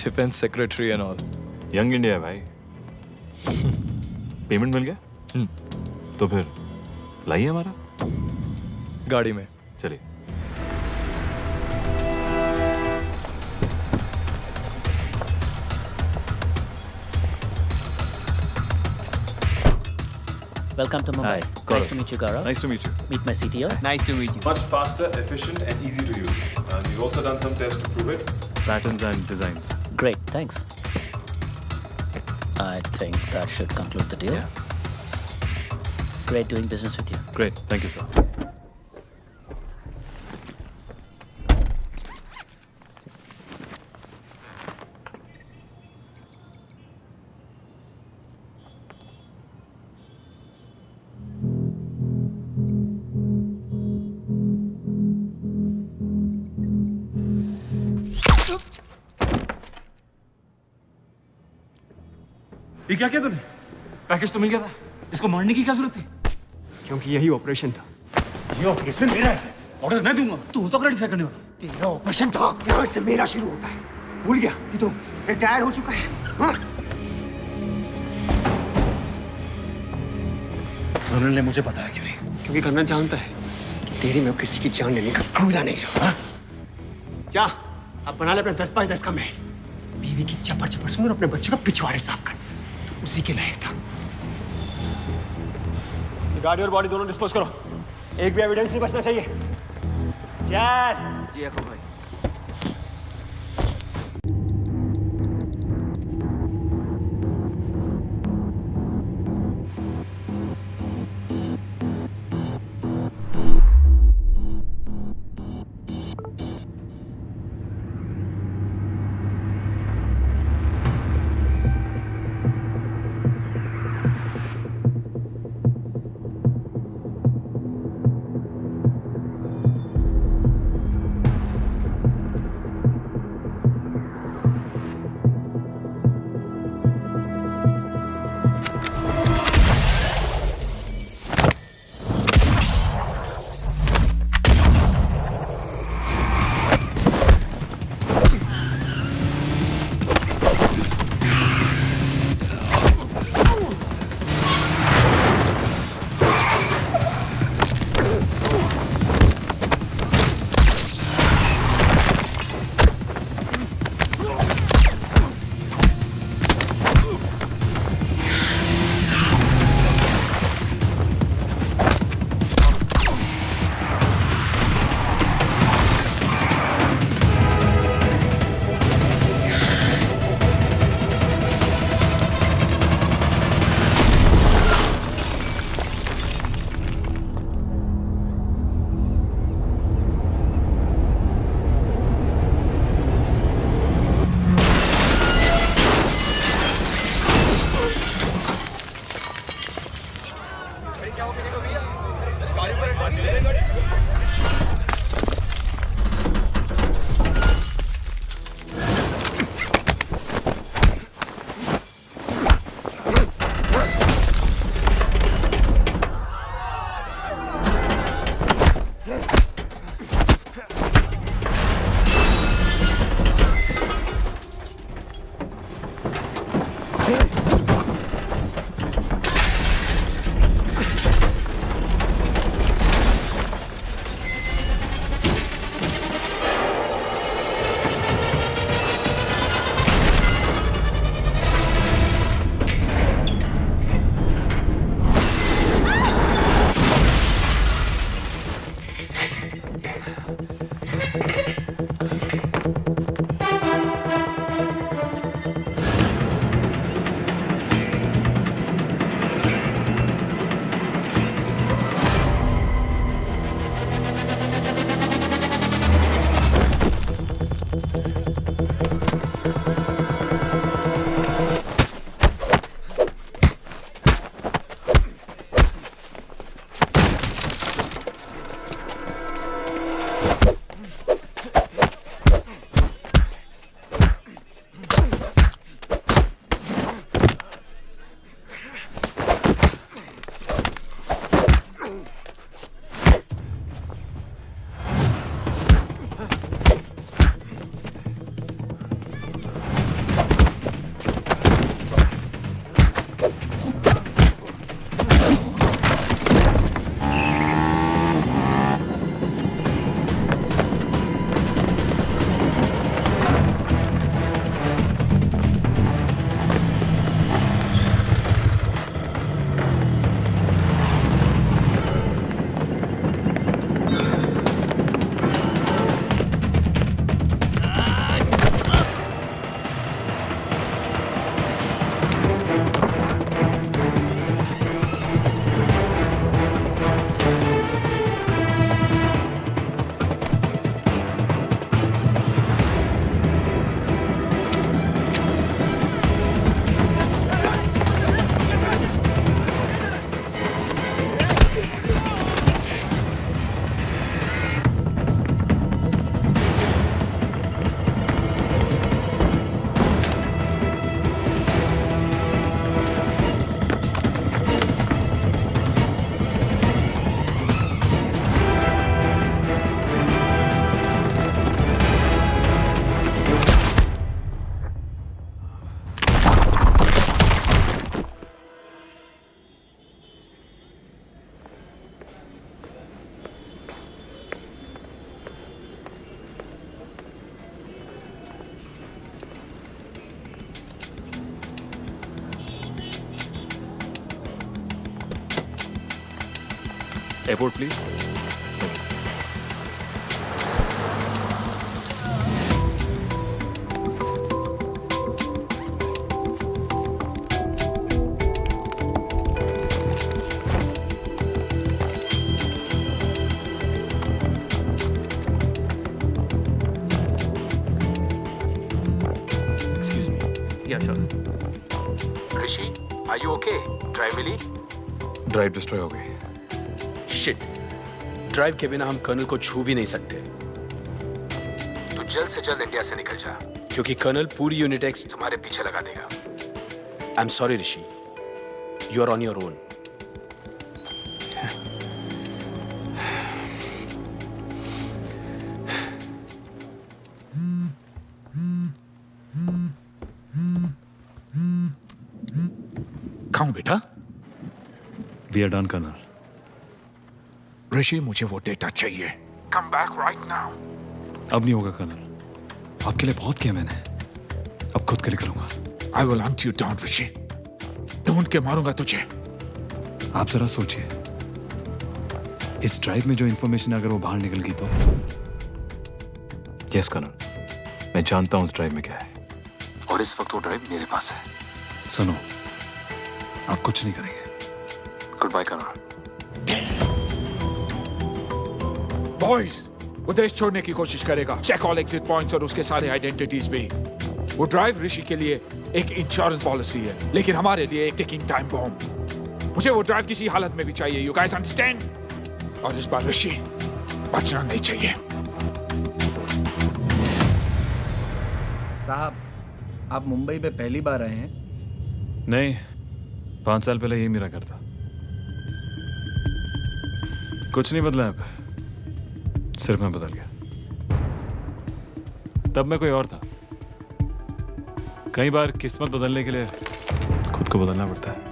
defence secretary and all.
Young India है भाई। पेमेंट मिल गया? तो फिर लाइए हमारा
गाड़ी में।
चलिए।
Welcome to Mumbai.
Hi,
Nice to meet you, Gaurav.
Nice to meet you.
Meet my CTO.
Nice to meet you. Much faster, efficient, and easy to use. And we've also done some tests to prove it. Patterns and designs.
Great, thanks. I think that should conclude the deal.
Yeah.
Great doing business with you.
Great, thank you, sir.
ये क्या किया तूने? पैकेज तो मिल गया था, इसको मारने की क्या जरूरत थी?
क्योंकि यही ऑपरेशन था।
ये ऑपरेशन मेरा है, ऑर्डर मैं दूंगा। तू तो डिसाइड करने वाला।
तेरा ऑपरेशन था, यहाँ से मेरा शुरू होता है। भूल गया कि तू रिटायर हो चुका है। हाँ?
कर्नल ने मुझे बताया क्यों नहीं?
क्योंकि कर्नल जानता है कि तेरी में किसी की जान लेने का कूदा नहीं रहा। जा, अब बना ले अपने 10 बाय 10 का महल। बीवी की चपर चपर सुन और अपने बच्चे का पिछवाड़े साफ कर। तो उसी के लायक था। गाड़ी और बॉडी दोनों डिस्पोज करो। एक भी एविडेंस नहीं बचना चाहिए। चल। जी अको भाई।
Airport please.
Excuse me.
Yeah, sure.
Rishi, are you okay? Drive मिली?
ड्राइव डिस्ट्रॉय हो गई.
शिट. ड्राइव के बिना हम कर्नल को छू भी नहीं सकते. तू जल्द से जल्द इंडिया से निकल जा, क्योंकि कर्नल पूरी यूनिट एक्स तुम्हारे पीछे लगा देगा. I am sorry Rishi. You are on your own.
कहाँ बेटा?
We are done colonel.
Rishi, मुझे वो डेटा चाहिए. Come back right now.
अब नहीं होगा कर्नल. आपके लिए बहुत किया मैंने. अब खुद के लिए करूंगा.
I will hunt you down Rishi. ढूंढ के मारूंगा तुझे.
आप जरा सोचिए, इस ड्राइव में जो इंफॉर्मेशन अगर वो बाहर निकल गई तो. यस कर्नल, मैं जानता हूं उस ड्राइव में क्या है, और इस वक्त वो ड्राइव मेरे पास है. सुनो, आप कुछ नहीं करेंगे. Good bye colonel.
बॉयज, वो देश छोड़ने की कोशिश करेगा. चेक ऑल एग्जिट पॉइंट्स और उसके सारे आइडेंटिटीज भी. वो ड्राइव ऋषि के लिए एक इंश्योरेंस पॉलिसी है, लेकिन हमारे लिए एक टिकिंग टाइम बॉम्ब. मुझे वो ड्राइव किसी हालत में भी चाहिए. You guys understand? और इस बार ऋषि बचना नहीं चाहिए.
साहब, आप मुंबई में पहली बार आए हैं?
नहीं, 5 साल पहले यही मेरा घर था. कुछ नहीं बदला अब, सिर्फ मैं बदल गया. तब मैं कोई और था. कई बार किस्मत बदलने के लिए खुद को बदलना पड़ता है.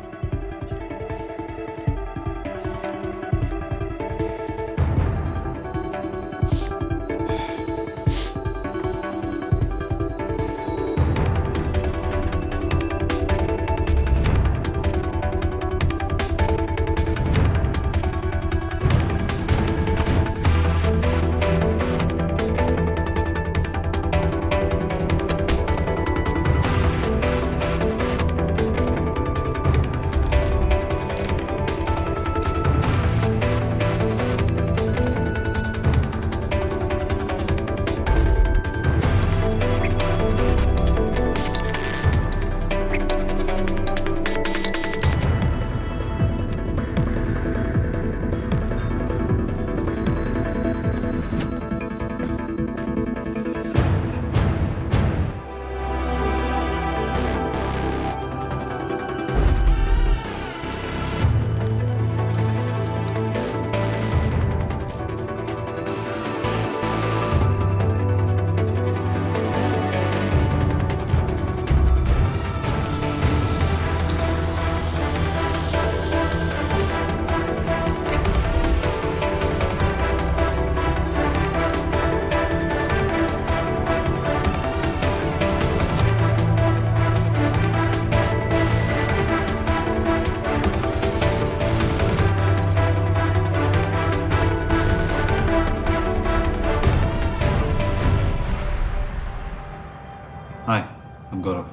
Hi, I'm Gaurav.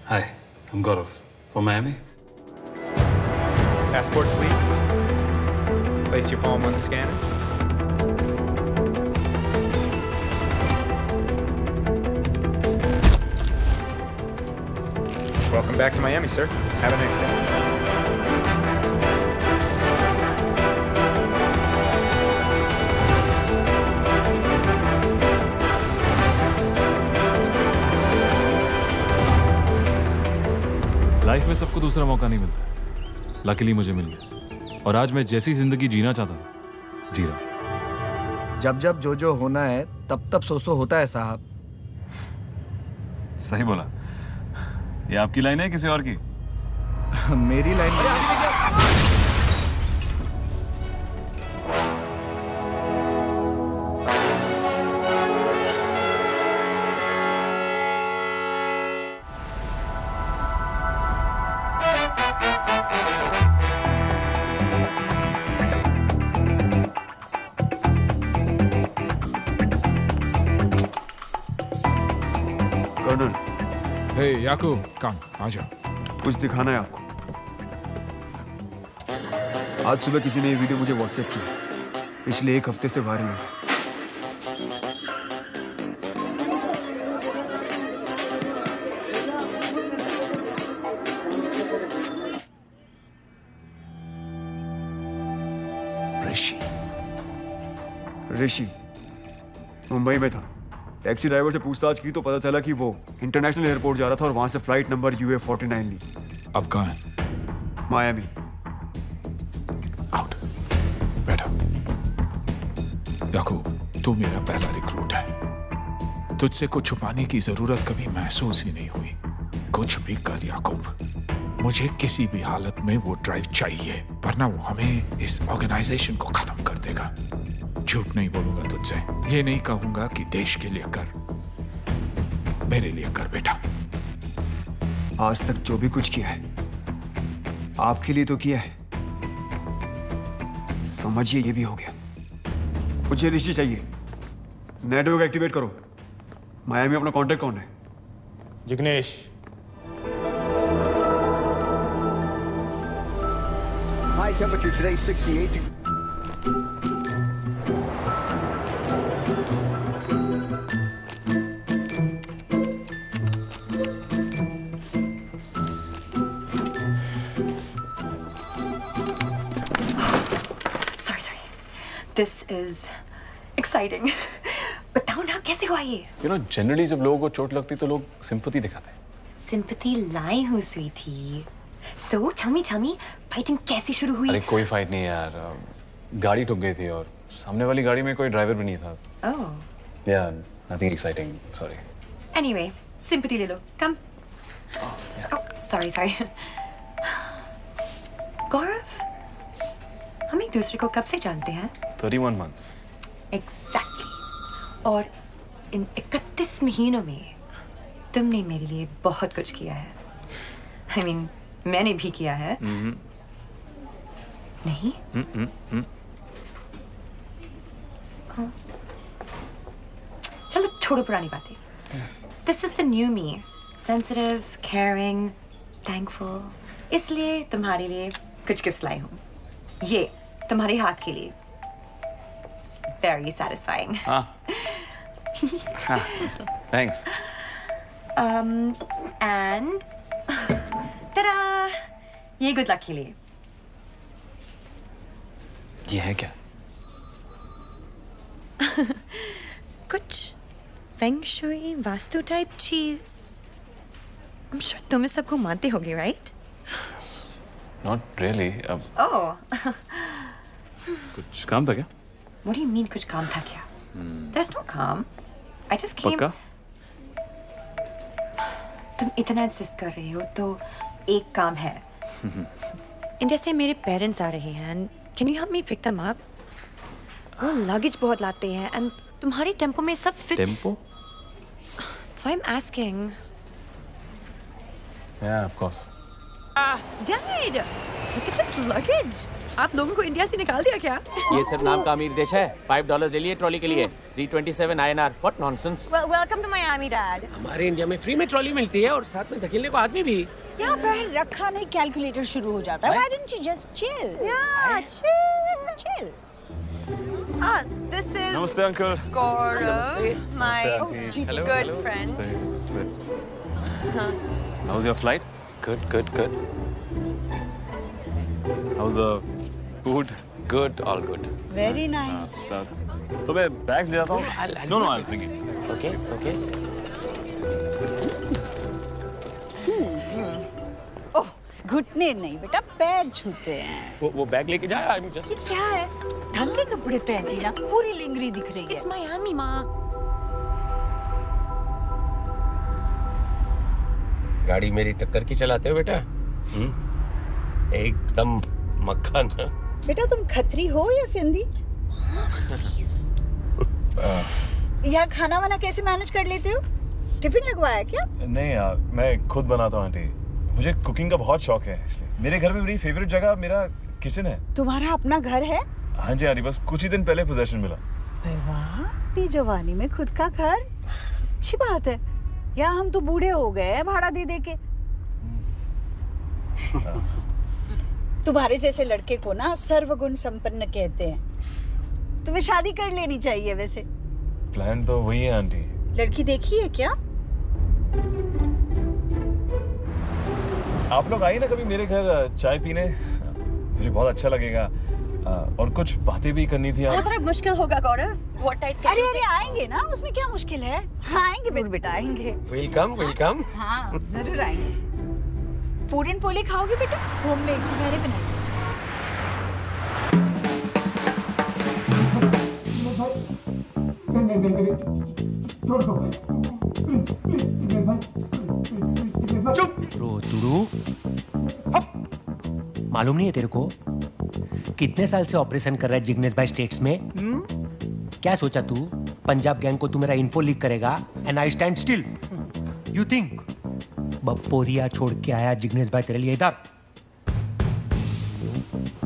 Hi, I'm Gaurav. From Miami?
Passport, please. Place your palm on the scanner. Welcome back to Miami, sir. Have a nice day.
Life में सबको दूसरा मौका नहीं मिलता. लकीली मुझे मिल गया, और आज मैं जैसी जिंदगी जीना चाहता था, जी रहा.
जब जब जो जो होना है तब तब सो होता है साहब.
सही बोला. ये आपकी लाइन है किसी और की?
मेरी लाइन.
याकूब कम आ जाओ।
कुछ दिखाना है आपको। आज सुबह किसी ने ये वीडियो मुझे व्हाट्सएप किया, पिछले 1 हफ्ते से वायरल हो गया। ऋषि मुंबई में था। टैक्सी ड्राइवर से पूछताछ की तो पता चला कि वो इंटरनेशनल एयरपोर्ट जा रहा था और वहां से फ्लाइट नंबर UA49 ली।
अब कहाँ है?
मायामी।
आउट बैठो। याकूब तू मेरा पहला रिक्रूट है, तुझसे कुछ छुपाने की जरूरत कभी महसूस ही नहीं हुई। कुछ भी कर याकूब, मुझे किसी भी हालत में वो ड्राइव चाहिए, वरना वो हमें इस ऑर्गेनाइजेशन को खत्म कर देगा। झूठ नहीं बोलूंगा तुझसे, ये नहीं कहूंगा कि देश के लिए कर, मेरे लिए कर बेटा।
आज तक जो भी कुछ किया है आपके लिए तो किया है, समझिए ये भी हो गया। मुझे ऋषि चाहिए। नेटवर्क एक्टिवेट करो। मायामी अपना कांटेक्ट कौन है?
Jignesh.
High temperature today 68 degrees.
This is exciting. बताओ ना कैसे हुआ ये?
You know, generally जब लोगों को चोट लगती तो लोग sympathy दिखाते हैं।
Sympathy लाई हूँ Sweety. So tell me, fighting कैसे शुरू हुई?
अरे कोई फाइट नहीं यार, गाड़ी ठुक गई थी और सामने वाली गाड़ी में कोई ड्राइवर भी नहीं था।
Oh.
Yeah, nothing exciting. Sorry.
Anyway, sympathy ले लो। Come. Oh, sorry. गौरव, हम एक दूसरे को कब से जानते हैं?
31 months.
Exactly. और इन 31 महीनों में तुमने मेरे लिए बहुत कुछ किया है। I mean, मैंने भी किया है। नहीं? चलो छोड़ो पुरानी बातें। This is the new me. Sensitive, caring, thankful. इसलिए तुम्हारे लिए कुछ गिफ्ट्स लाई हूँ। ये तुम्हारे हाथ के लिए। Very satisfying.
Thanks.
And ta-da! ये good luck के लिए।
ये है क्या?
कुछ फेंग शुई वास्तु टाइप चीज। I'm sure तुम इस सबको मानते होगे, right?
Not really.
Oh.
कुछ काम था क्या?
What do you mean कुछ काम था क्या? There's no काम. I just came.
पक्का?
तुम इतना इंसिस्ट कर रहे हो तो एक काम है। इंडिया से मेरे पेरेंट्स आ रहे हैं and can you help me pick them up? वो लगेज बहुत लाते हैं and तुम्हारे टेम्पो में सब fit.
Tempo?
That's why I'm asking.
Yeah, of course.
Dad, look at this luggage. आप लोगों को इंडिया से निकाल दिया क्या?
ये सिर्फ नाम का अमीर देश है। $5 ले लिए ट्रॉली के लिए। 327 INR. What nonsense?
Well, welcome to Miami, Dad.
हमारे इंडिया में फ्री में ट्रॉली मिलती है और साथ में धकेलने को आदमी भी।
यहाँ पर रखा नहीं कैलकुलेटर शुरू हो जाता है। Why don't you just chill?
Yeah, chill. This is
Namaste, uncle.
Gaurav, my
Hello,
good
hello.
friend.
How's your flight? Good. How's the food? Good, all good.
Very nice.
तो मैं बैग्स ले आता हूँ। No, I'll bring it.
Okay.
ओह, घुटने नहीं बेटा, पैर छूते हैं।
वो बैग लेके जाए। I'm just.
ये क्या है? ढंग के कपड़े पहनती ना, पूरी लिंगरी दिख रही है।
It's Miami, माँ।
गाड़ी मेरी टक्कर की चलाते हो बेटा? एकदम मक्खन।
बेटा तुम खत्री हो या सिंधी? यहाँ खाना वाना कैसे मैनेज कर लेते हो? टिफिन लगवाया क्या?
नहीं यार, मैं खुद बनाता हूँ आंटी। मुझे कुकिंग का बहुत शौक है, इसलिए मेरे घर में मेरी फेवरेट जगह मेरा किचन है।
तुम्हारा अपना घर है?
हाँ जी आंटी, बस कुछ ही दिन पहले पोजेशन मिला।
वाह, अपनी जवानी में खुद का घर, अच्छी बात है। या हम तो बूढ़े हो गए हैं भाड़ा दे दे के। तुम्हारे जैसे लड़के को ना सर्वगुण संपन्न कहते हैं। तुम्हें शादी कर लेनी चाहिए वैसे।
प्लान तो वही है आंटी।
लड़की देखी है क्या?
आप लोग आइए ना कभी मेरे घर चाय पीने, मुझे बहुत अच्छा लगेगा। और कुछ बातें भी करनी थी।
वो थोड़ा मुश्किल होगा गौरव। What type
अरे अरे आएंगे ना, उसमें क्या मुश्किल है? हाँ आएंगे मेरे बेटा, आएंगे।
Welcome welcome.
हाँ जरूर आएंगे। पूरन पोले खाओगे बेटा? होममेड मैंने बनाई।
चुप रोतुरु। मालूम नहीं है तेरे को कितने साल से ऑपरेशन कर रहा है जिग्नेश भाई स्टेट्स में? क्या सोचा तू पंजाब गैंग को तू मेरा इन्फो लीक करेगा and I stand still? You think बपोरिया छोड़ के आया जिग्नेश भाई तेरे लिए इधर?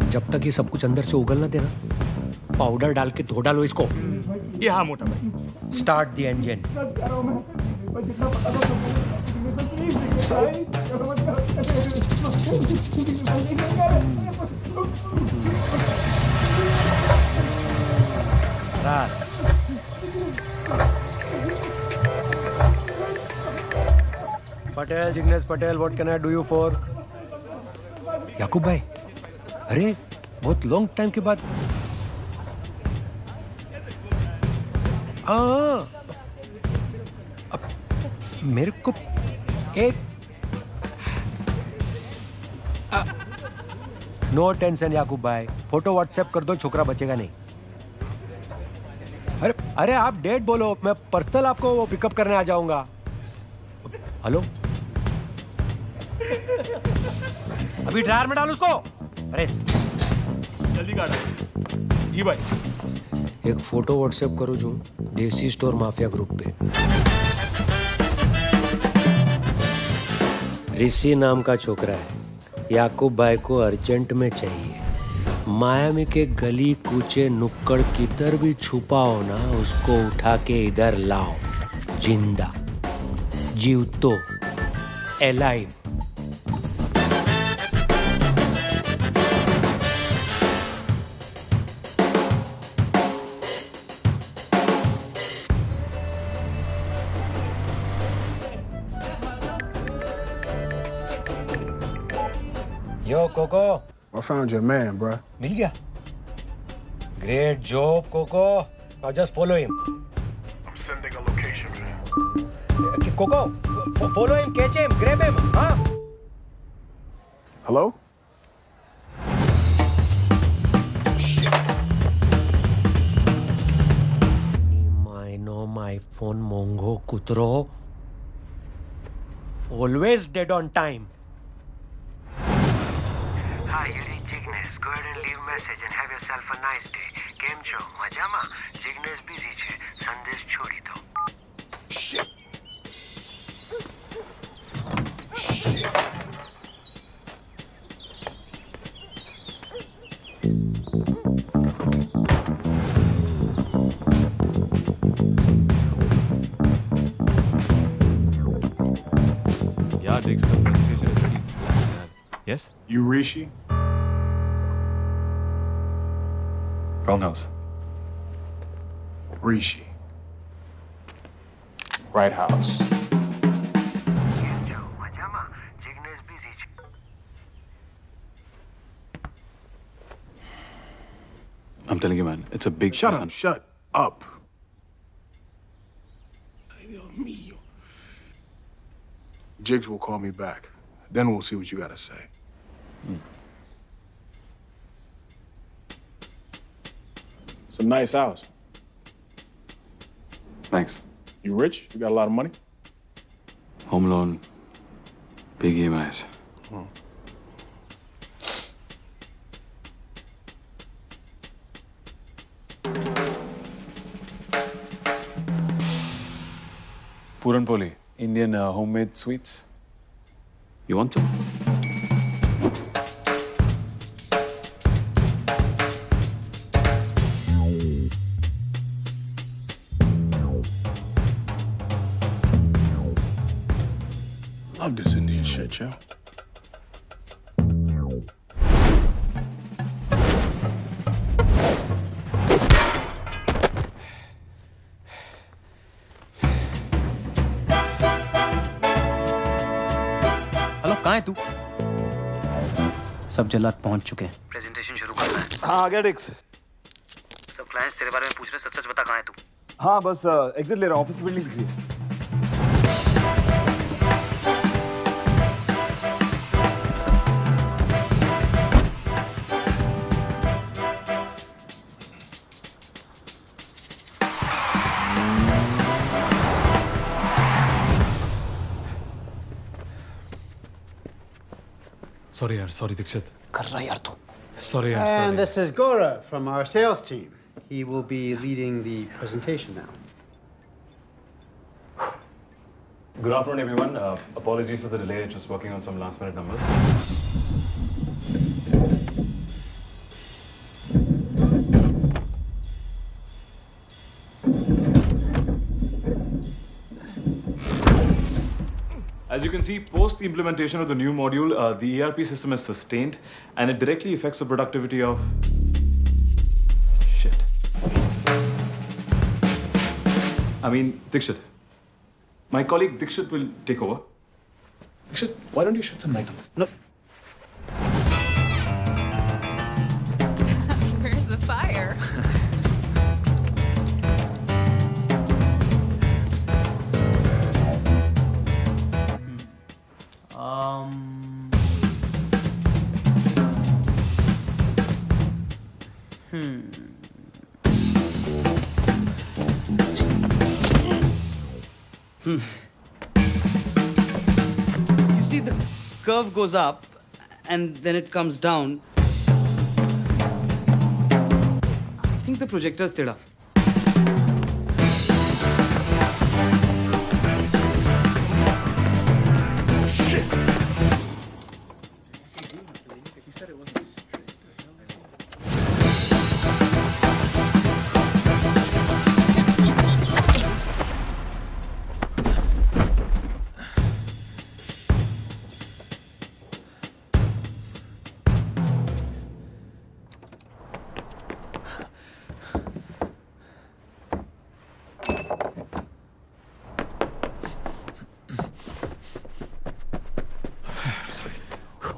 जब तक ये सब कुछ अंदर से उगल ना देना, पाउडर डाल के धो डालो इसको।
ये हाँ मोटा भाई।
Start the engine. Patel, Jignesh Patel, what can I do you for? Yakub भाई, अरे बहुत लॉन्ग टाइम के बाद। अब मेरे को एक नो टेंशन याकूब भाई, फोटो व्हाट्सएप कर दो, छोकरा बचेगा नहीं। अरे अरे आप डेट बोलो, मैं पर्सनल आपको वो पिकअप करने आ जाऊंगा। हेलो, अभी ड्रायर में डाल उसको। अरे
जल्दी काटा। जी भाई।
एक फोटो व्हाट्सएप करो जो देसी स्टोर माफिया ग्रुप पे। ऋषि नाम का छोकरा है, याकूब भाई को अर्जेंट में चाहिए। मायामी के गली कूचे नुक्कड़ किधर भी छुपा हो ना, उसको उठा के इधर लाओ, जिंदा, जीवतो, alive. Yo, Coco.
I found your man, bruh.
मिल गया? Great job, Coco. Now just follow him.
I'm sending a location, man.
Coco, follow him, catch him, grab him, huh?
Hello?
My phone, Mongo, Kutro. Always dead on time.
Hi, you need Jignesh. Go ahead and leave message and have yourself a nice day. Game show, Majama. Jignesh busy છે. સંદેશ છોડી દો.
Shit.
Yeah, Diggs, the presentation is ready. Yes?
You Rishi?
Wrong house.
Rishi. Right house.
Game show, Majama. Jignesh busy છે.
I'm telling you, man, it's a big...
Shut up, shut up. Dios mío. Jigs will call me back. Then we'll see what you gotta say. It's a nice house.
Thanks.
You rich? You got a lot of money?
Home loan, big EMIs.
Oh.
Puran Poli, Indian homemade sweets. You want some?
love this Indian shit, yo.
Hello, कहाँ है तू? सब जल्लाद पहुंच चुके हैं। प्रेजेंटेशन शुरू करना है।
हाँ आ गया डिक्स।
सब क्लाइंट्स तेरे बारे में पूछ रहे हैं, सच-सच बता कहाँ है तू?
हाँ बस एग्जिट ले रहा हूँ, ऑफिस की बिल्डिंग दिख रही है।
Sorry यार, sorry दीक्षित।
कर रहा यार तू।
Sorry, I'm sorry.
And this is Gora from our sales team. He will be leading the presentation now.
Good afternoon, everyone. Apologies for the delay. Just working on some last-minute numbers. As you can see, post the implementation of the new module, the ERP system is sustained, and it directly affects the productivity of... Shit. I mean, Dikshit. My colleague Dikshit will take over. Dikshit, why don't you shed some light on this?
No.
Where's the fire?
You see, the curve goes up and then it comes down. I think the projector is teda.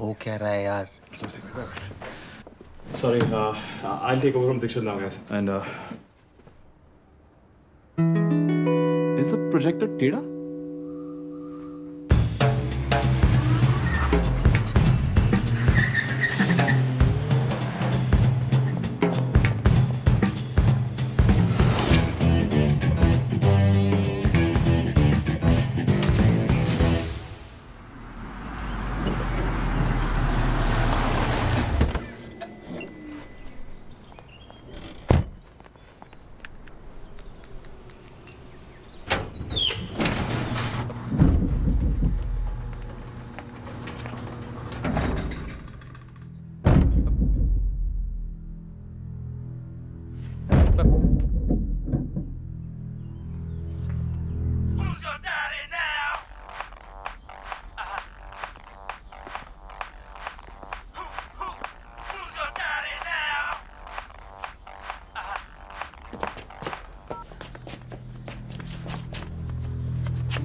हो क्या रहा है यार?
Sorry, I'll take over from Dikshit now, guys. And is the projector teda?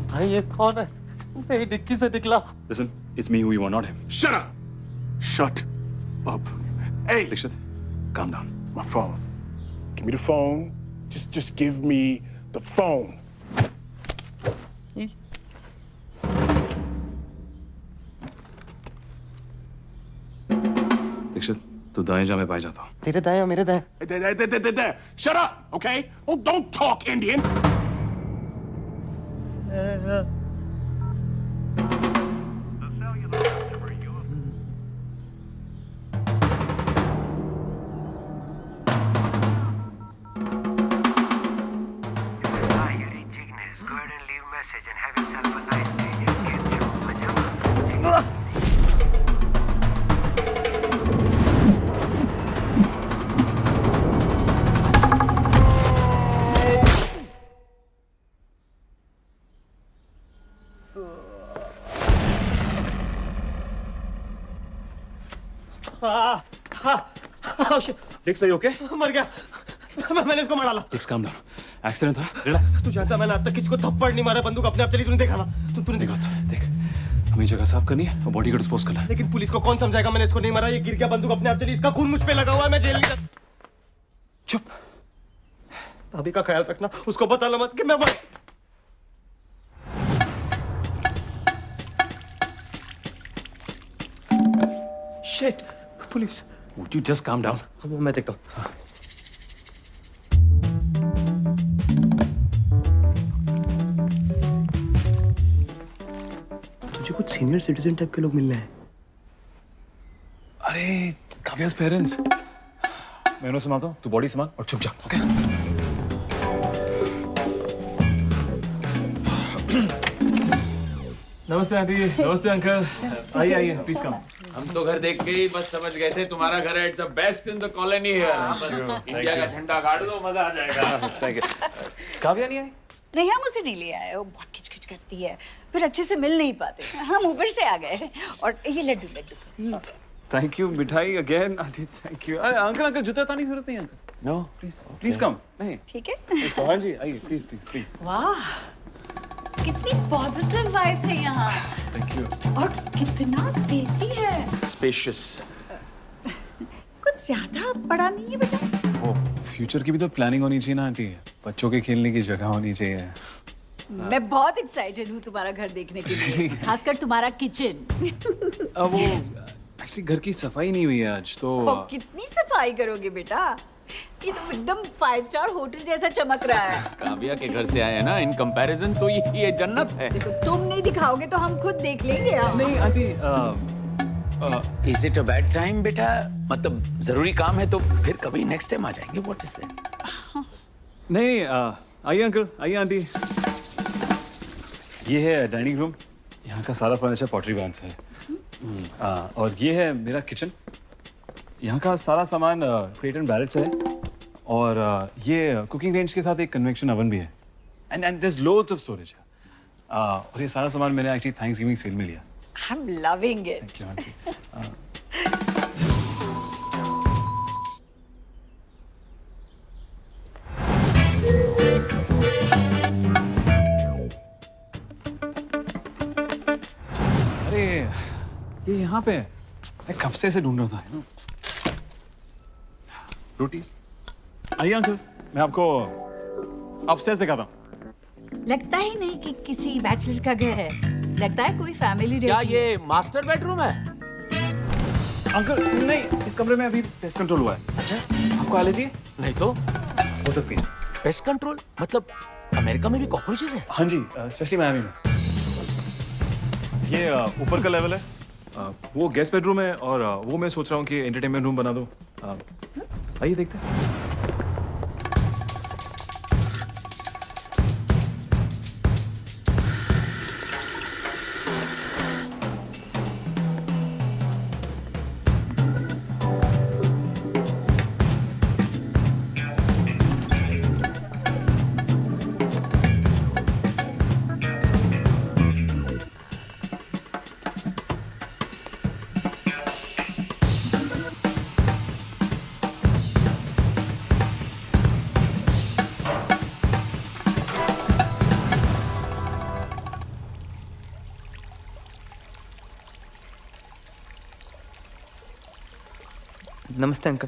भाई ये कौन है? मेरी डिक्की से निकला।
Listen, it's me who you are, not him.
Shut up! Shut up. Hey!
Dikshit, calm down.
My phone. Give me the phone. Just give me the phone.
Dikshit, तू दाएं जा मैं बाएं जाता हूँ.
तेरे दाएं और मेरे दाएं.
There. Shut up, okay? Oh, don't talk Indian.
Hi, you reached Ignis. Go ahead and leave a message and have yourself a nice day. Game show. Majama.
Dix, are you okay?
मर गया। मैंने इसको मार डाला।
Dix, calm down. Accident था? Relax.
तू जानता मैंने आज तक किसी को थप्पड़ नहीं मारा, बंदूक अपने आप चली, तूने देखा ना? तूने देखा?
अच्छा, देख। हमें जगह साफ करनी है और बॉडी को डिस्पोज करना है।
लेकिन पुलिस को कौन समझाएगा मैंने इसको नहीं मारा, ये गिर गया, बंदूक अपने आप चली, इसका खून मुझ पे लगा हुआ है, मैं जेल नहीं जा।
चुप।
भाभी का ख्याल रखना, उसको बताना मत कि मैं मर। Shit, police.
Would you just calm down?
मैं देखता हूँ। तुझे कुछ सीनियर सिटीजन टाइप के लोग मिलने हैं।
अरे काव्या's पेरेंट्स। मैं उन्हें संभालता हूँ, तू बॉडी संभाल और चुप जा, ओके? नमस्ते आंटी, नमस्ते अंकल। आइए आइए, प्लीज कम।
हम तो घर देख के ही बस समझ गए थे तुम्हारा घर है, it's the best in the colony here. बस इंडिया का झंडा गाड़ दो, मजा आ जाएगा।
Thank you. काव्या नहीं आई?
नहीं, हम उसे नहीं ले आए, वो बहुत किचकिच करती है, फिर अच्छे से मिल नहीं पाते, हम ऊपर से आ गए। और ये लड्डू लड्डू।
थैंक यू, मिठाई अगेन आंटी, थैंक यू। अरे अंकल अंकल जूते उतारने की जरूरत नहीं है uncle. No please please come. नहीं
ठीक है।
Please come. हाँ जी आइए, प्लीज प्लीज प्लीज।
वाह, कितनी पॉजिटिव वाइब्स है यहाँ।
Thank you.
और कितना स्पेसी है।
स्पेशियस।
कुछ ज्यादा बड़ा नहीं है बेटा।
वो फ्यूचर की भी तो प्लानिंग होनी चाहिए ना आंटी, बच्चों के खेलने की जगह होनी चाहिए।
मैं बहुत एक्साइटेड हूँ तुम्हारा घर देखने के लिए, खासकर तुम्हारा किचन।
वो एक्चुअली घर की सफाई नहीं हुई है आज तो।
कितनी सफाई करोगे बेटा, ये तो एकदम 5 स्टार होटल जैसा चमक रहा है।
काव्या के घर से आए हैं ना, इन कंपैरिजन तो ये जन्नत है।
देखो, तुम नहीं दिखाओगे तो हम खुद देख लेंगे।
नहीं aunty,
is it a bad time बेटा? मतलब जरूरी काम है तो फिर कभी नेक्स्ट टाइम आ जाएंगे। What is that?
नहीं आइए अंकल, आइए आंटी। ये है डाइनिंग रूम, यहाँ का सारा फर्नीचर पॉटरी ब्रांड से है। और ये है मेरा किचन, यहाँ का सारा सामान क्रेट एंड बैरेट से है। और ये कुकिंग रेंज के साथ एक कन्वेक्शन ओवन भी है। And there is loads of storage. और ये सारा सामान मैंने एक्चुअली थैंक्सगिविंग सेल में लिया।
I'm loving it.
अरे ये यहाँ पे मैं कब से इसे ढूंढ रहा था। रोटीज। आइए अंकल, मैं आपको अपस्टेयर्स दिखाता हूँ।
लगता ही नहीं कि किसी बैचलर का घर है, लगता है कोई फैमिली।
क्या ये मास्टर बेडरूम है?
अंकल नहीं, इस कमरे में अभी पेस्ट कंट्रोल हुआ है।
अच्छा,
आपको एलर्जी है?
नहीं तो
हो सकती है।
पेस्ट कंट्रोल मतलब अमेरिका में भी कॉकरोचेस है?
हाँ जी, स्पेशली मियामी में। ये ऊपर का लेवल है, वो गेस्ट बेडरूम है, और वो मैं सोच रहा हूँ कि एंटरटेनमेंट रूम बना दूँ। आइए देखते हैं।
नमस्ते अंकल।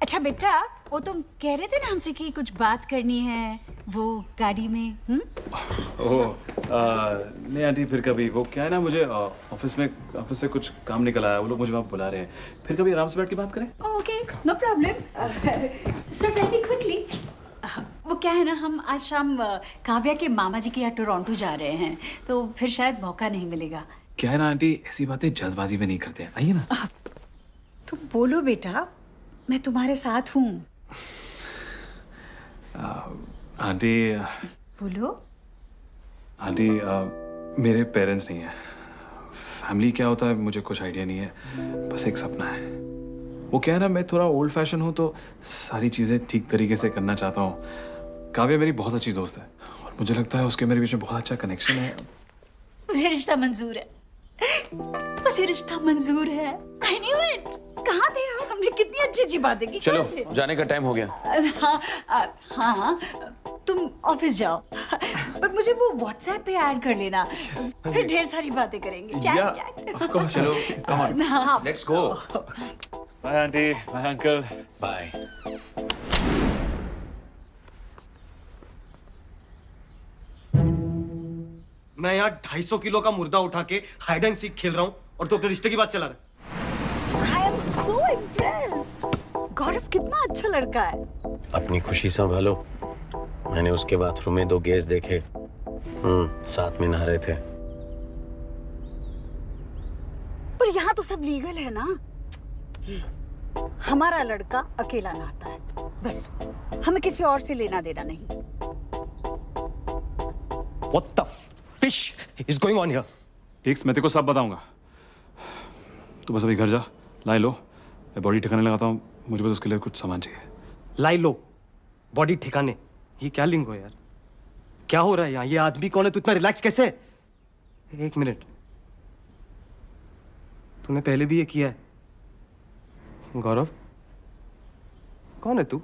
अच्छा बेटा, वो तुम कह रहे थे ना हमसे कि कुछ बात करनी है वो गाड़ी में।
नहीं आंटी, फिर कभी वो क्या है ना, मुझे ऑफिस से कुछ काम निकल आया, वो लोग मुझे वहाँ बुला रहे हैं, फिर कभी आराम से बैठ के बात करें।
Okay, no problem. So tell me quickly, वो क्या है ना, हम आज शाम काव्या के मामा जी के यहाँ टोरंटो जा रहे हैं, तो फिर शायद मौका नहीं मिलेगा।
क्या है ना आंटी, ऐसी बातें जल्दबाजी में नहीं करते। आइए ना।
तुम बोलो बेटा, मैं तुम्हारे साथ हूँ।
आंटी
बोलो।
आंटी, मेरे पेरेंट्स नहीं है। फैमिली क्या होता है मुझे कुछ आइडिया नहीं है, बस एक सपना है। वो क्या है ना, मैं थोड़ा ओल्ड फैशन हूँ तो सारी चीज़ें ठीक तरीके से करना चाहता हूँ। काव्या मेरी बहुत अच्छी दोस्त है और मुझे लगता है उसके मेरे बीच में बहुत अच्छा कनेक्शन है।
मुझे रिश्ता मंजूर है, मुझे रिश्ता मंजूर है। I knew it। कहाँ थे आप? हमने कितनी अच्छी बातें की।
चलो जाने का टाइम हो गया।
हाँ, तुम ऑफिस जाओ, पर मुझे वो व्हाट्सएप पे ऐड कर लेना, फिर ढेर सारी बातें करेंगे।
चलो come on,
हाँ।
let's go।
Bye auntie, bye uncle,
bye।
मैं यहाँ 250 किलो का मुर्दा उठा के हाइड एंड सीक खेल रहा हूँ और तू अपने रिश्ते की बात चला रहा है।
I am so impressed। गौरव कितना अच्छा लड़का है।
अपनी खुशी संभालो। मैंने उसके बाथरूम में 2 गेस देखे, साथ में नहा रहे थे।
पर यहाँ तो सब लीगल है ना। हमारा लड़का अकेला नहाता है, बस हमें किसी और से लेना देना नहीं।
What the fish is going on here?
टिक्स, मैं तेरे को सब बताऊंगा। तू बस अभी घर जा, लाई लो, मैं बॉडी ठिकाने लगाता हूँ। मुझे बस उसके लिए कुछ सामान चाहिए।
लाई लो, बॉडी ठिकाने, ये क्या लिंग हो यार? क्या हो रहा है यहाँ? ये आदमी कौन है? तू इतना रिलैक्स कैसे है? 1 मिनट, तूने पहले भी ये किया है। गौरव, कौन है तू?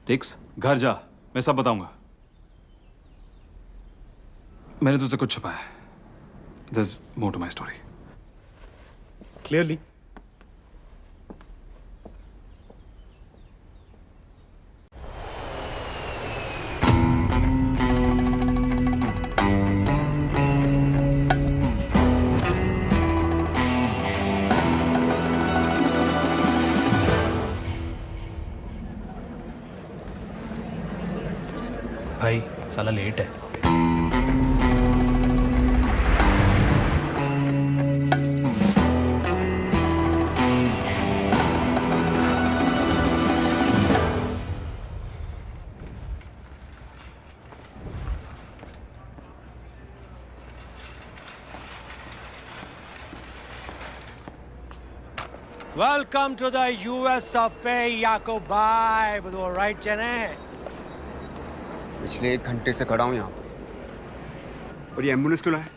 टिक्स, घर जा, मैं सब बताऊंगा। मैंने तुझसे कुछ छुपाया है। There's more to my story.
Clearly.
भाई साला लेट है।
Welcome to the US of A, Yakob bhai. બધું all right છે ને?
पिछले 1 घंटे से खड़ा हूँ यहाँ और ये एम्बुलेंस क्यों लाया?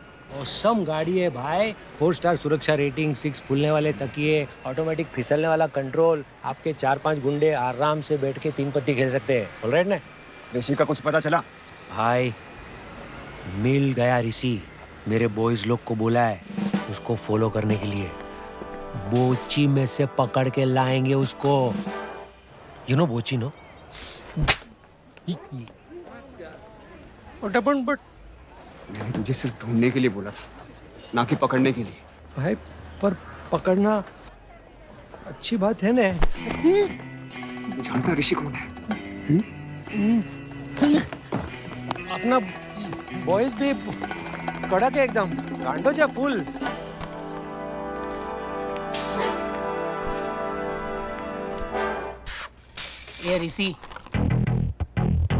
औसम गाड़ी है भाई। 4 स्टार सुरक्षा रेटिंग, 6 फूलने वाले तकिए, ऑटोमेटिक फिसलने वाला कंट्रोल। आपके 4-5 गुंडे आराम से बैठ के 3 पत्ती खेल सकते हैं। ऑल राइट ना?
ऋषि का कुछ पता चला?
भाई मिल गया ऋषि। मेरे बॉयज लोग को बोला है उसको फॉलो करने के लिए। बोची में से पकड़ के लाएंगे उसको। यू नो बोची नो?
बट मैंने तुझे सिर्फ ढूंढने के लिए बोला था, ना कि पकड़ने के लिए।
भाई पर पकड़ना अच्छी बात है ना?
जानता ऋषि कौन है?
अपना बॉयज भी कड़क है एकदम, कांडो जा फुल।
ये Rishi.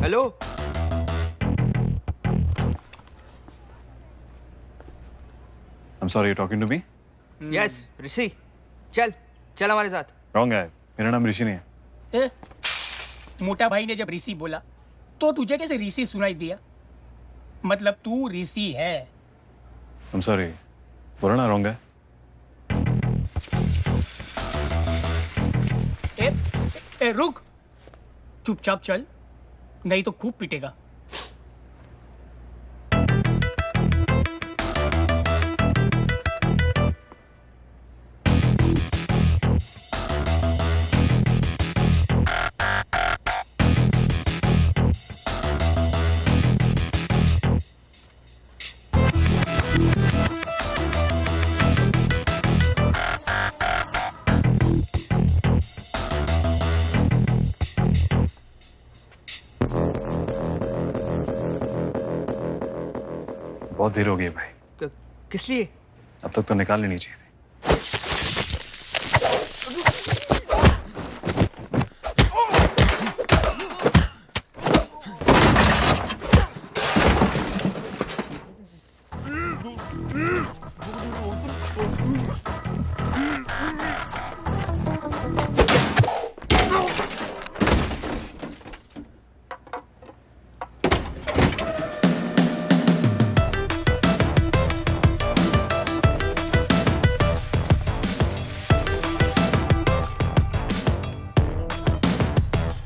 Hello,
I'm sorry, you're talking to me?
Yes Rishi, चल हमारे साथ।
Wrong guy. मेरा नाम ऋषि नहीं है।
मोटा भाई ने जब ऋषि बोला तो तुझे कैसे ऋषि सुनाई दिया? मतलब तू ऋषि है।
I'm sorry. बोला ना wrong guy.
ए रुक, चुपचाप चल, नहीं तो खूब पिटेगा।
बहुत देर हो गई है भाई।
किस लिए?
अब तक तो निकाल लेनी चाहिए थी।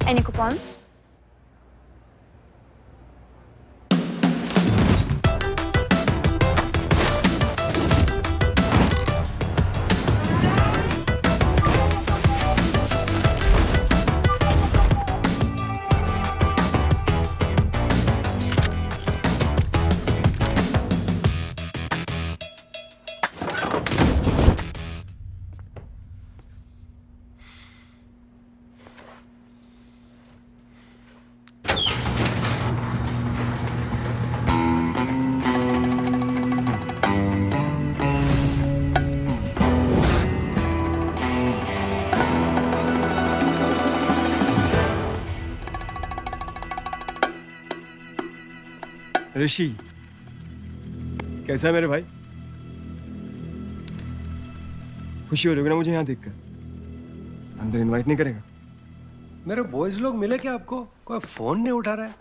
Any coupons?
ऋषि, कैसा है मेरे भाई? खुशी हो रही होगी ना मुझे यहाँ देखकर? अंदर इनवाइट नहीं करेगा?
मेरे बॉयज लोग मिले क्या आपको? कोई फोन नहीं उठा रहा है।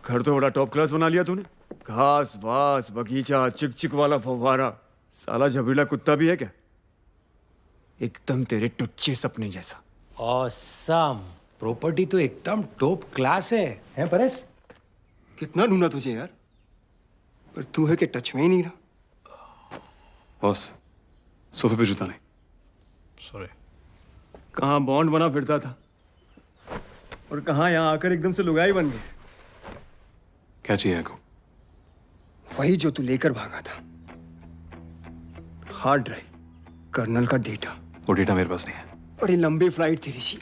घर तो बड़ा टॉप क्लास बना लिया तूने। घास वास, बगीचा, चिक चिक वाला फव्वारा। साला झबरीला कुत्ता भी है क्या? एकदम तेरे टुच्चे सपने जैसा।
ऑसम। प्रॉपर्टी तो एकदम टॉप क्लास है परेश?
कितना ढूंढा तुझे यार, पर तू है कि टच में ही नहीं रहा।
बॉस, सोफे पे जूता नहीं।
सॉरी। कहाँ बॉन्ड बना फिरता था और कहाँ यहाँ आकर एकदम से लुगाई बन गए।
क्या चाहिए आपको?
वही जो तू लेकर भागा था, हार्ड ड्राइव, कर्नल का डेटा।
वो डेटा मेरे पास नहीं है।
बड़ी लंबी फ्लाइट थी ऋषि,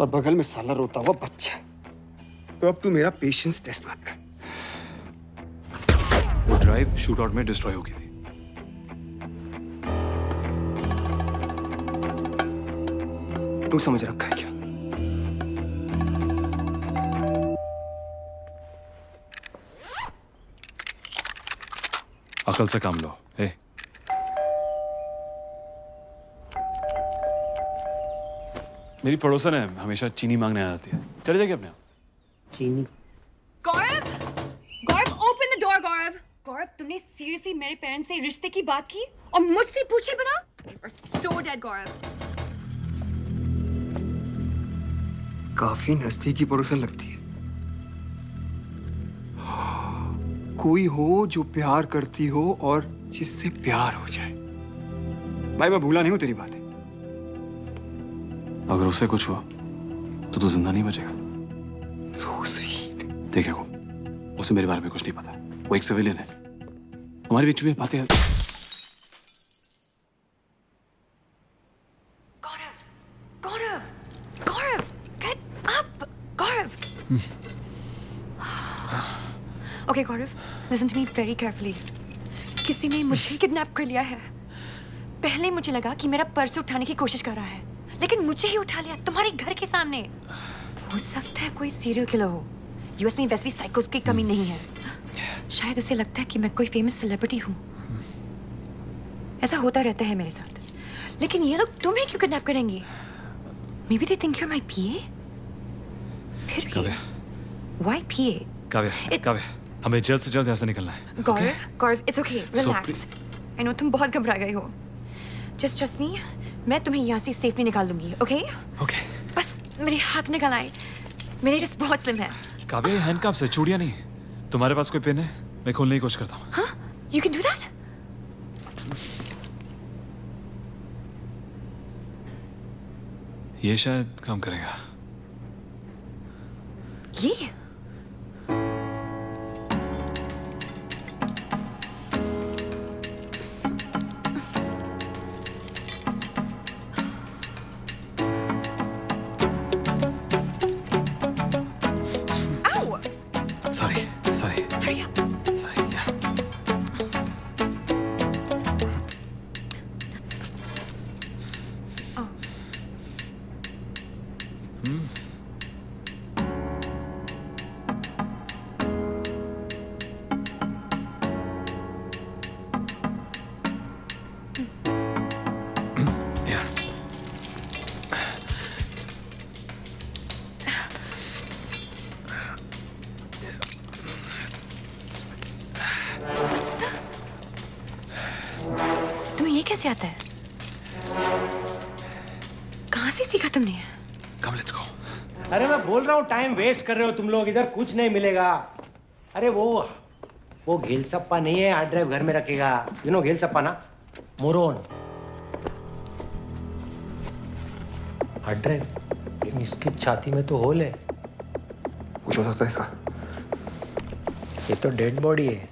और बगल में साला रोता हुआ बच्चा। तो अब तू मेरा पेशेंस टेस्ट मत कर।
वो ड्राइव शूट आउट में डिस्ट्रॉय हो गई थी।
तू समझ रखा है क्या?
अकल से काम लो। ए, मेरी पड़ोसन है, हमेशा चीनी मांगने आ जाती है। चले जाइए अपने आप।
चीनी?
गौरव, गौरव, ओपन द डोर। गौरव, गौरव, तुमने सीरियसली मेरे पेरेंट्स से रिश्ते की बात की और मुझसे पूछे बिना? So dead, गौरव।
काफी नजदीकी पड़ोसन लगती है। कोई हो जो प्यार करती हो और जिससे प्यार हो जाए। भाई मैं भूला नहीं हूं तेरी बातें।
अगर उसे कुछ हुआ तो तू जिंदा नहीं बचेगा।
So sweet।
देखो, उसे मेरे बारे में कुछ नहीं पता। वो एक सिविलियन है। हमारे बीच में बातें।
गौरव, गौरव, गौरव, get up, Gaurav. Okay, Gaurav, listen to me very carefully. किसी ने मुझे किडनैप कर लिया है। पहले मुझे लगा कि मेरा पर्स उठाने की कोशिश कर रहा है, लेकिन मुझे ही उठा लिया तुम्हारे घर के सामने। हो सकता है कोई सीरियल किलर हो। यूएस में वैसे भी साइकोस की कमी नहीं है। शायद उसे लगता है कि मैं कोई फेमस सेलिब्रिटी हूँ। ऐसा होता रहता है मेरे साथ। लेकिन ये लोग तुम्हें क्यों किडनैप करेंगे? Maybe they think you are my PA. फिर भी व्हाई पीए?
काव्या, काव्या, हमें जल्द से जल्द यहाँ से निकलना है।
Gaurav, Gaurav, it's okay, relax. I know तुम बहुत घबरा गए हो। जस्ट ट्रस्ट मी, मैं तुम्हें यहाँ से सेफली निकाल लूंगी। ओके?
ओके।
बस मेरे हाथ निकल आए। मेरे रिस्ट बहुत स्लिम है।
काव्या, हैंडकफ से चूड़ियां नहीं। तुम्हारे पास कोई पेन है? मैं खोलने की कोशिश करता हूँ।
हाँ? You can do that?
ये शायद काम करेगा।
ये?
Sorry, sorry.
Hurry up.
Sorry, yeah.
Oh.
Yeah.
तुम्हें ये कैसे आता है? से सीखा तुमने?
Come, let's go.
अरे मैं बोल रहा हूँ टाइम वेस्ट कर रहे हो तुम लोग, इधर कुछ नहीं मिलेगा। अरे वो घेलसप्पा नहीं है, हार्ड ड्राइव घर में रखेगा। यू नो घेलसप्पा ना, मोरोन हार्ड ड्राइव। लेकिन इसकी छाती में तो होल है,
कुछ हो सकता है इसका।
ये तो डेड बॉडी है।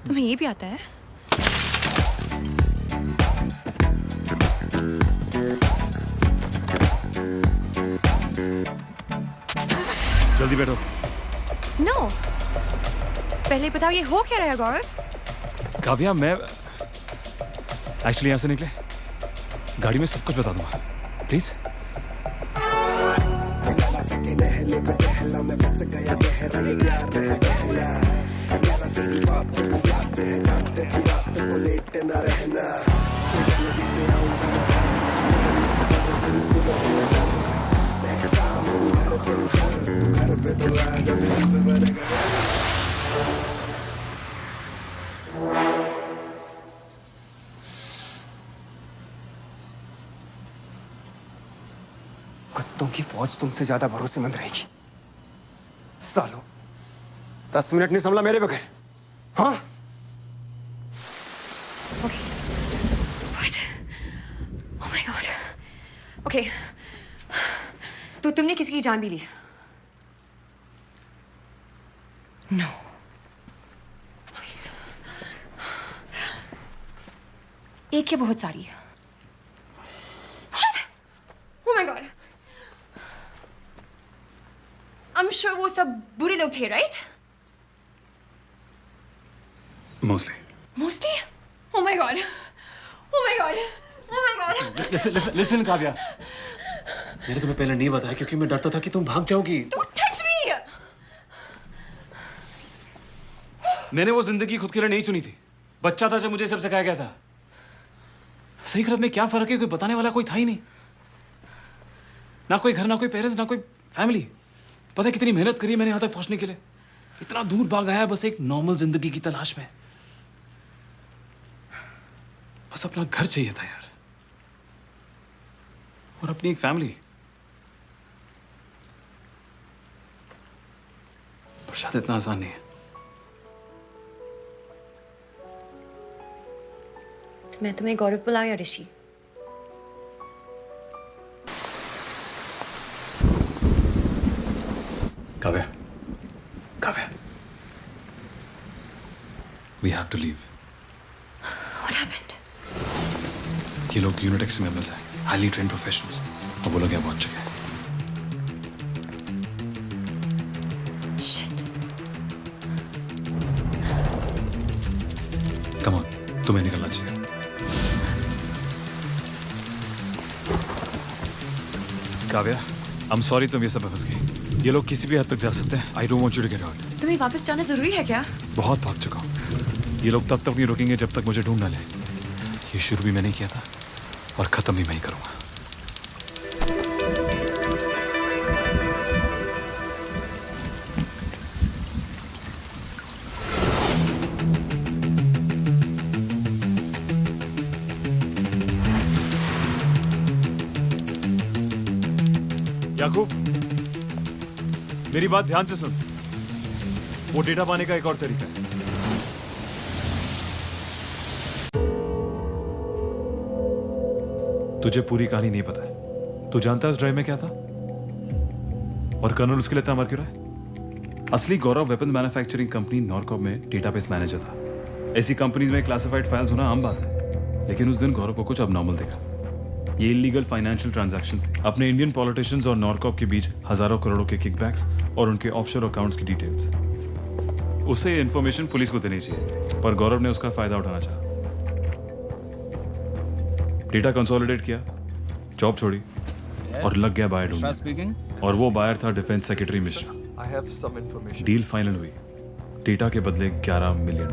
तुम्हें ये भी आता है?
जल्दी बैठो।
नो, पहले बताओ ये हो क्या रहा है गौरव?
काव्या, मैं एक्चुअली यहाँ से निकले गाड़ी में सब कुछ बता दूंगा, प्लीज।
कुत्तों की फौज तुमसे ज्यादा भरोसेमंद रहेगी। सालों 10 मिनट नहीं संभला मेरे बगैर। हाँ,
Oh my God. Okay. तो तुमने किसी की जान भी ली? No. एक है बहुत सारी। Oh my God. I'm sure वो सब बुरे लोग थे, right?
Mostly.
Mostly? Oh my God. Oh my God. Oh my God.
Listen, Kavya. मैंने तुम्हें पहले नहीं बताया क्योंकि मैं डरता था कि तुम भाग जाओगी।
Don't touch me.
मैंने वो जिंदगी खुद के लिए नहीं चुनी थी। बच्चा था जब मुझे सब सिखाया गया था। सही गलत में क्या फर्क है, कोई बताने वाला कोई था ही नहीं। ना कोई घर, ना कोई पेरेंट्स, ना कोई फैमिली। पता है कितनी मेहनत करी है मैंने यहाँ तक पहुंचने के लिए। इतना दूर भाग आया बस एक नॉर्मल जिंदगी की तलाश में। बस अपना घर चाहिए था यार, और अपनी एक फैमिली। पर शायद इतना आसान नहीं है।
तो मैं तुम्हें गौरव बुलाऊं या ऋषि?
Kavya, Kavya, we have to leave.
What happened?
ये लोग यूनिटेक्स मेंबर्स हैं, हाईली ट्रेन्ड प्रोफेशनल्स, और वो लोग यहाँ पहुंच चुके हैं।
Shit.
Come on, तुम्हें निकलना चाहिए। काव्या, I'm sorry तुम ये सब में फंस गई। ये लोग किसी भी हद तक जा सकते हैं। I don't want you to get out.
तुम्हें वापस जाना जरूरी है क्या?
बहुत भाग चुका हूँ। ये लोग तब तक नहीं रुकेंगे जब तक मुझे ढूंढ ना ले। ये शुरू भी मैंने किया था और खत्म भी मैं ही करूंगा। याकूब, मेरी बात ध्यान से सुन। वो डेटा पाने का एक और तरीका है। तुझे पूरी कहानी नहीं पता है। तू जानता है उस ड्राइव में क्या था और कर्नल उसके लिए इतना मर क्यों रहा है? असली गौरव वेपन्स मैन्युफैक्चरिंग कंपनी नॉरकॉप में डेटाबेस मैनेजर था। ऐसी कंपनीज में क्लासिफाइड फाइल्स होना आम बात है, लेकिन उस दिन गौरव को कुछ अबनॉर्मल दिखा। ये इलीगल फाइनेंशियल ट्रांजैक्शंस थे। अपने इंडियन पॉलिटिशियंस और नॉरकॉप के बीच हजारों करोड़ों के किकबैक्स और उनके ऑफशोर अकाउंट्स की डिटेल्स। उसे ये इन्फॉर्मेशन पुलिस को देनी चाहिए, पर गौरव ने उसका फायदा उठाना चाहा। डेटा कंसोलिडेट किया, जॉब छोड़ी और लग गया बायर ढूंढने। और वो बायर था defence secretary Mishra. Deal final हुई, डेटा के बदले $11 मिलियन।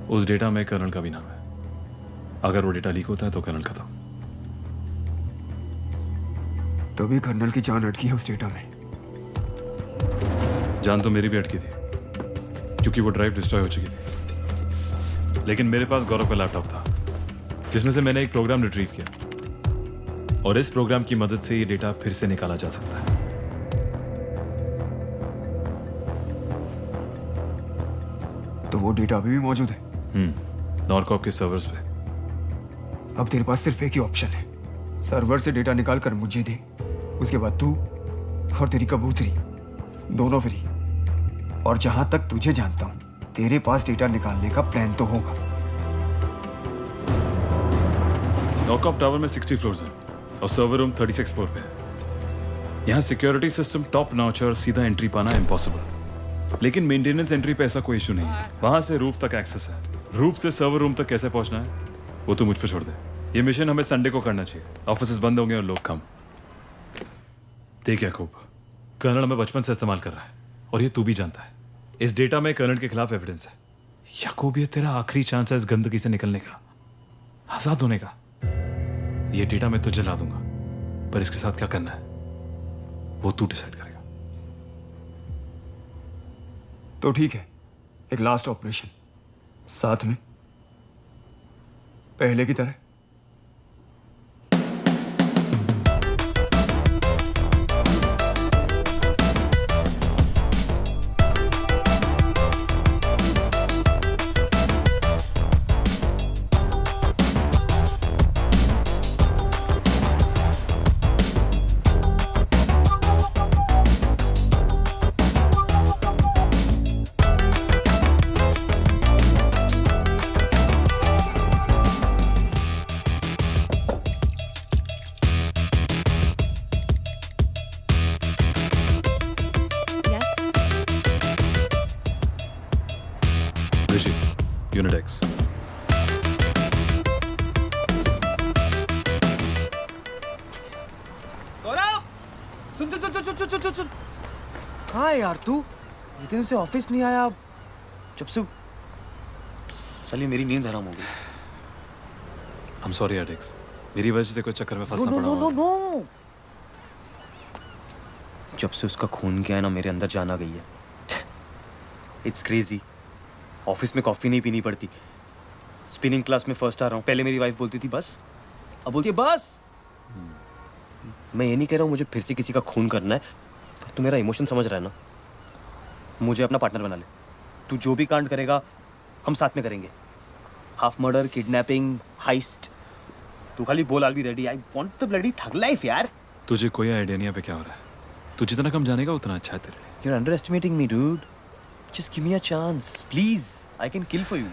उस डेटा में कर्नल का भी नाम है। अगर वो डेटा लीक होता है तो कर्नल खत्म।
तो भी कर्नल की जान अटकी है उस डेटा में।
जान तो मेरी भी अटकी थी क्योंकि वो ड्राइव डिस्ट्रॉय हो चुकी थी। लेकिन मेरे पास गौरव का लैपटॉप था जिसमें से मैंने एक प्रोग्राम रिट्रीव किया, और इस प्रोग्राम की मदद से ये डेटा फिर से निकाला जा सकता है।
तो वो डेटा अभी भी मौजूद है?
नॉरकॉप के सर्वर्स पे।
अब तेरे पास सिर्फ एक ही ऑप्शन है, सर्वर से डेटा निकाल कर मुझे दे। उसके बाद तू और तेरी कबूतरी दोनों फ्री। और जहां तक तुझे जानता हूं, तेरे पास डेटा निकालने का प्लान तो होगा।
नॉरकॉप टावर में 60 फ्लोर्स हैं और सर्वर रूम 36 फ्लोर पे है। यहाँ सिक्योरिटी सिस्टम टॉप नॉच है और सीधा एंट्री पाना इम्पॉसिबल। लेकिन मेंटेनेंस एंट्री पे ऐसा कोई इशू नहीं है। वहां से रूफ तक एक्सेस है। रूफ से सर्वर रूम तक कैसे पहुंचना है वो तो मुझ पे छोड़ दे। ये मिशन हमें संडे को करना चाहिए। ऑफिसेज बंद होंगे और लोग कम। देख याकूब, कर्नल हमें बचपन से इस्तेमाल कर रहा है और ये तू भी जानता है। इस डेटा में कर्नल के खिलाफ एविडेंस है। याकूब, ये तेरा आखिरी चांस है इस गंदगी से निकलने का, आजाद होने का। ये डेटा मैं तुझे ला दूंगा, पर इसके साथ क्या करना है वो तू डिसाइड करेगा।
तो ठीक है, एक लास्ट ऑपरेशन साथ में, पहले की तरह।
ऋषि, यूनिट एक्स।
गौरव, सुन सुन सुन सुन सुन सुन सुन। हाँ यार, तू इतने से ऑफिस नहीं आया जब से साली मेरी नींद हराम हो गई।
I'm sorry Adex, मेरी वजह से कोई चक्कर में फंसना पड़ा।
नो। जब से उसका खून क्या है ना, मेरे अंदर जान आ गई है। It's crazy. ऑफिस में कॉफी नहीं पीनी पड़ती। स्पिनिंग क्लास में फर्स्ट आ रहा हूँ। पहले मेरी वाइफ बोलती थी बस, अब बोलती है बस। मैं ये नहीं कह रहा हूँ मुझे फिर से किसी का खून करना है, पर तू मेरा इमोशन समझ रहा है ना। मुझे अपना पार्टनर बना ले। तू जो भी कांड करेगा हम साथ में करेंगे। Half murder, kidnapping, heist. तू खाली बोल, I'll be ready. I want the bloody thug life यार।
तुझे कोई आइडिया नहीं है पे क्या हो रहा है। तू जितना कम जानेगा उतना अच्छा है तेरे लिए।
You're underestimating me, dude. Just give me a chance, please. I can kill for you.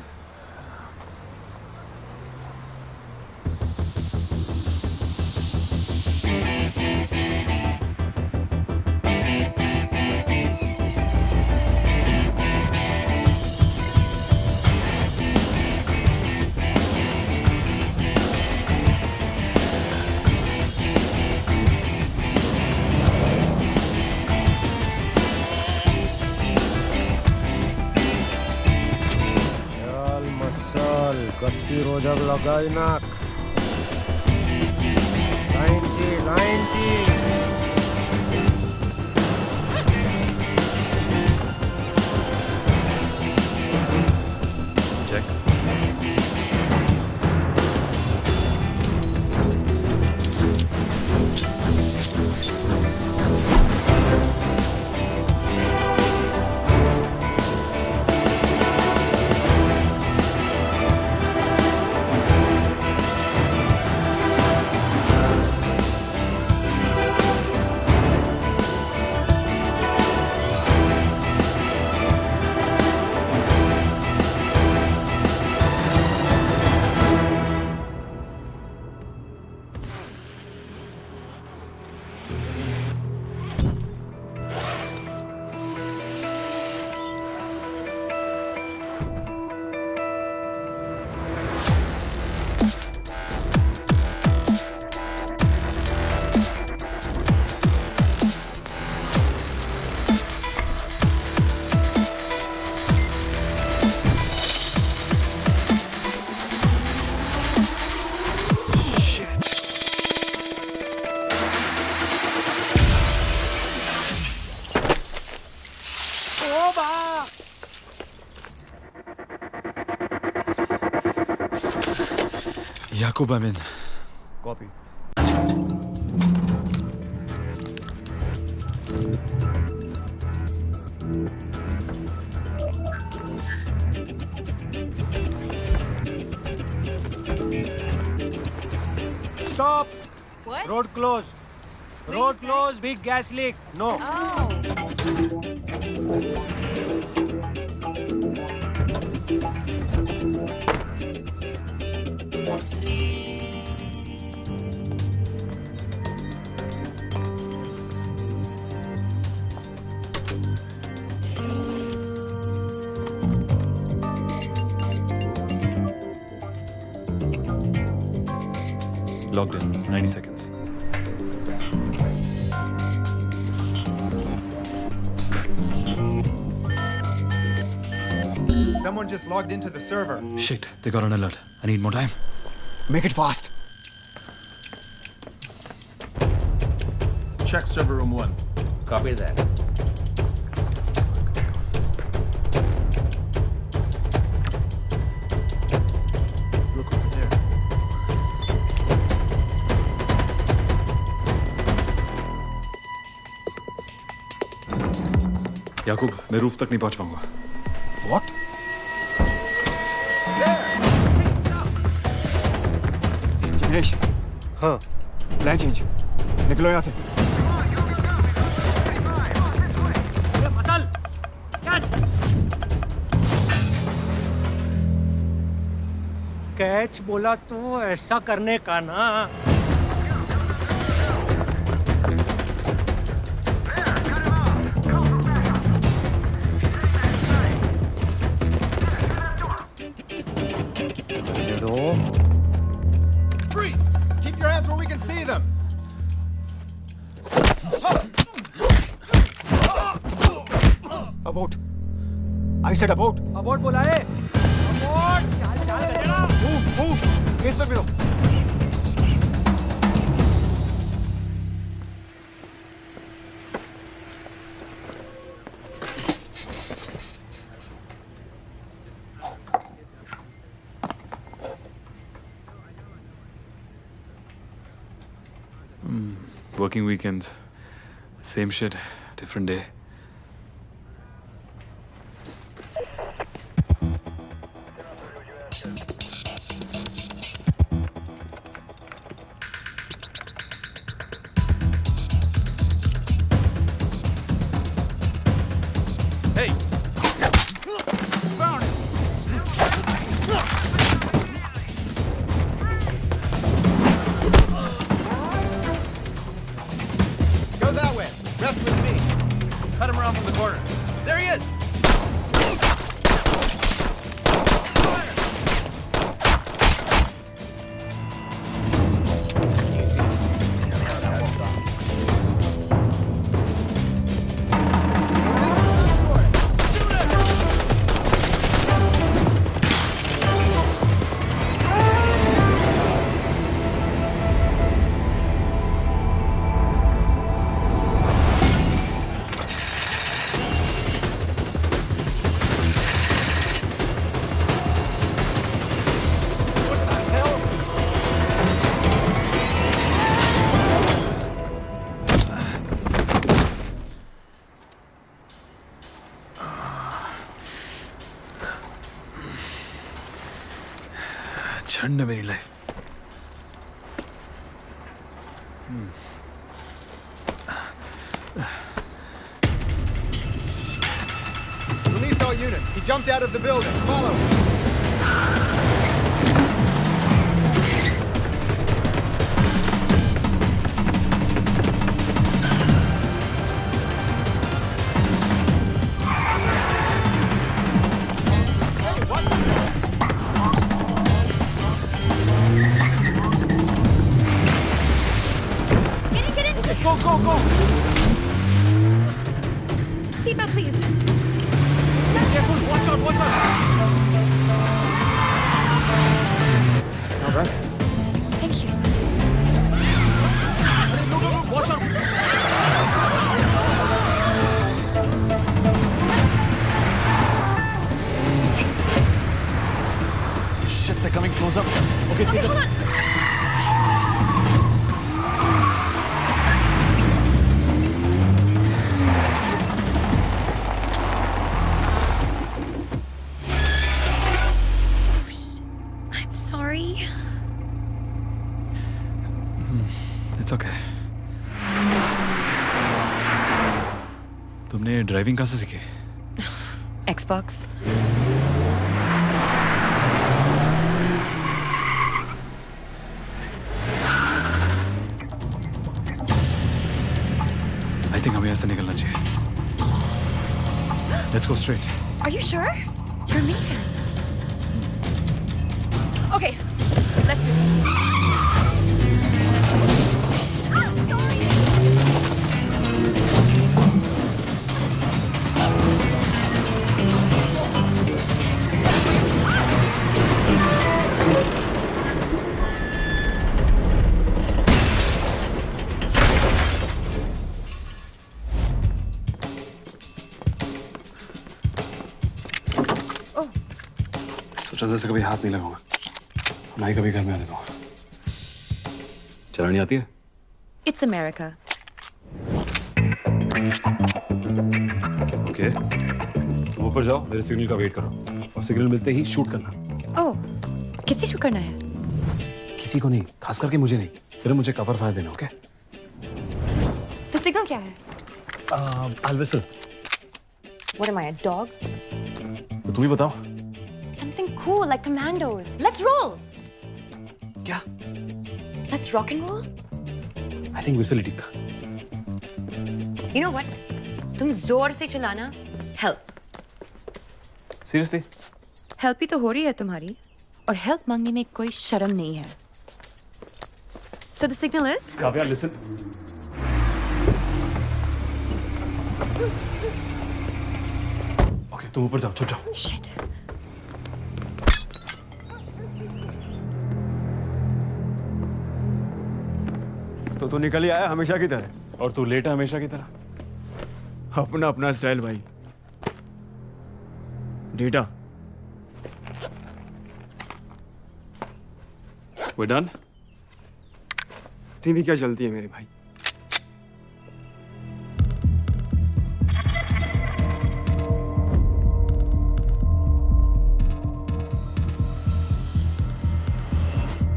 गत्ती रोजक लगाई नाक 90
Yakub, I'm in.
Copy.
Stop!
What?
Road closed. Road closed, big gas leak. No.
Logged in, 90 seconds.
Someone just logged into the server.
Shit, they got an alert. I need more time.
Make it fast.
Check server room 1.
Copy that.
Look over there.
याकूब, मैं रूफ तक नहीं पहुंच पाऊंगा।
What? दिनेश,
हाँ,
प्लान चेंज। निकलो यहाँ से।
मसल! कैच! कैच बोला तो ऐसा करने का ना।
अबाउट आई सेड अबाउट
अबॉट बोला है।
मूव केस पे मिलो।
Working weekends, same shit, different day. Hey! Found it!
Go that way. Rest with me. Cut him around from the corner. There he is!
झंड है मेरी life.
Release all units. He jumped out of the building. Follow him.
Go, go, go! Seatbelt, please.
Careful, watch out, watch out!
All right.
Thank you.
Watch out! Shit, they're coming close up. Okay, take
hold on. I'm sorry.
It's okay. तुमने ड्राइविंग कहाँ से सीखी?
Xbox.
I think हमें यहाँ से निकलना चाहिए. Let's go straight.
Are you sure? You're a Ming fan. Okay, let's do this.
सोचा से कभी हाथ नहीं लगाऊंगा, ना ही कभी घर में आने दूंगा। चलानी आती है?
It's America.
ओके, तुम ऊपर जाओ, मेरे सिग्नल का वेट करो और सिग्नल मिलते ही शूट करना।
ओह, किससे शूट करना है?
किसी को नहीं, खास करके मुझे नहीं, सिर्फ मुझे कवर फायर देना, ओके?
तो सिग्नल क्या है?
I'll whistle.
What am I, a dog?
तो तुम ही बताओ।
Something cool like commandos. Let's roll.
क्या?
Let's rock and roll.
I think whistle ही ठीक था।
You know what? तुम जोर से चलाना। Help.
Seriously?
Help ही तो हो रही है तुम्हारी, और help मांगने में कोई शर्म नहीं है। So the signal is?
Kavya, listen. तुम ऊपर जाओ, छुप जाओ।
तो निकल ही आया हमेशा की तरह।
और तू लेट है हमेशा की तरह।
अपना अपना स्टाइल भाई। Data
We're done?
टीवी क्या चलती है मेरे भाई।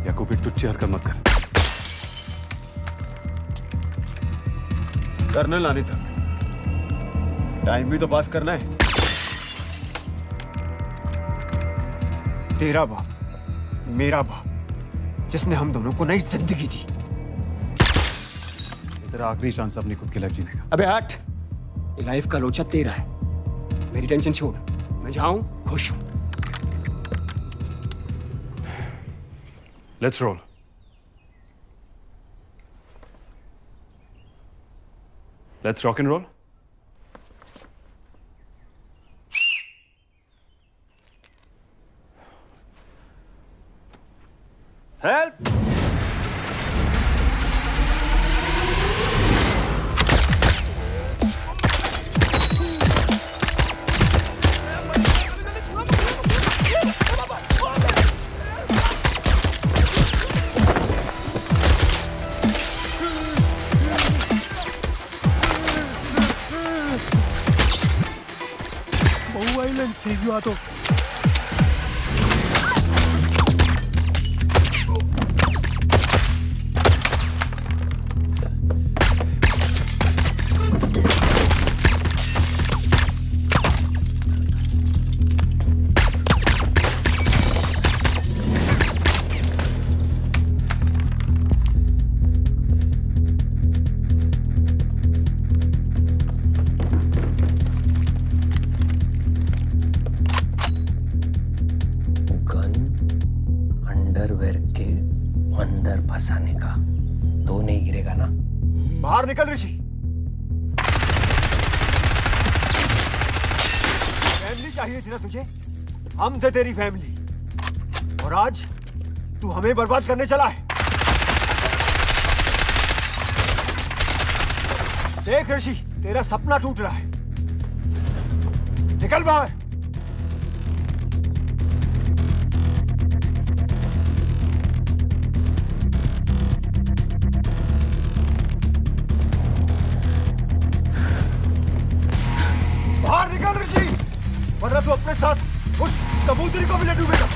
याकूब टुच्ची हरकत मत कर।
करने लाने तक टाइम भी तो पास करना है। तेरा बाप, मेरा बाप, जिसने हम दोनों को नई जिंदगी दी।
तेरा आखिरी चांस अपनी खुद की लाइफ जीने का।
अबे हट, ये लाइफ का लोचा तेरा है, मेरी टेंशन छोड़। मैं जाऊं खुश हूं।
Let's roll. Let's rock and roll. Help!
बहु वायलेंस થઈ ગયો આ તો।
अंडरवेयर के अंदर फंसाने का तो नहीं गिरेगा ना।
बाहर निकल ऋषि। फैमिली चाहिए थी ना तुझे, हम थे तेरी फैमिली, और आज तू हमें बर्बाद करने चला है। देख ऋषि, तेरा सपना टूट रहा है। निकल बाहर। बाहर निकल ऋषि, वरना तू अपने साथ उस कबूतरी को भी ले डूबेगा।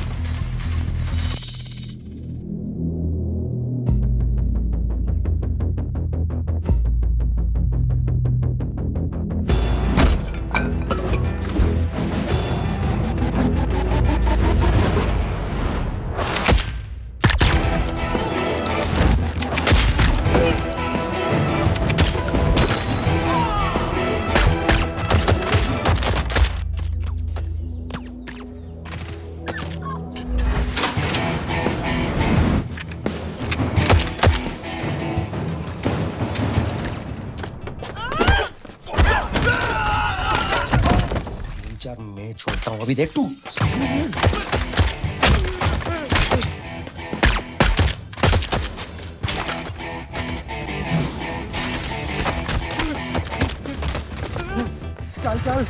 मैं छोड़ता हूँ, अभी देख तू।
चल चल।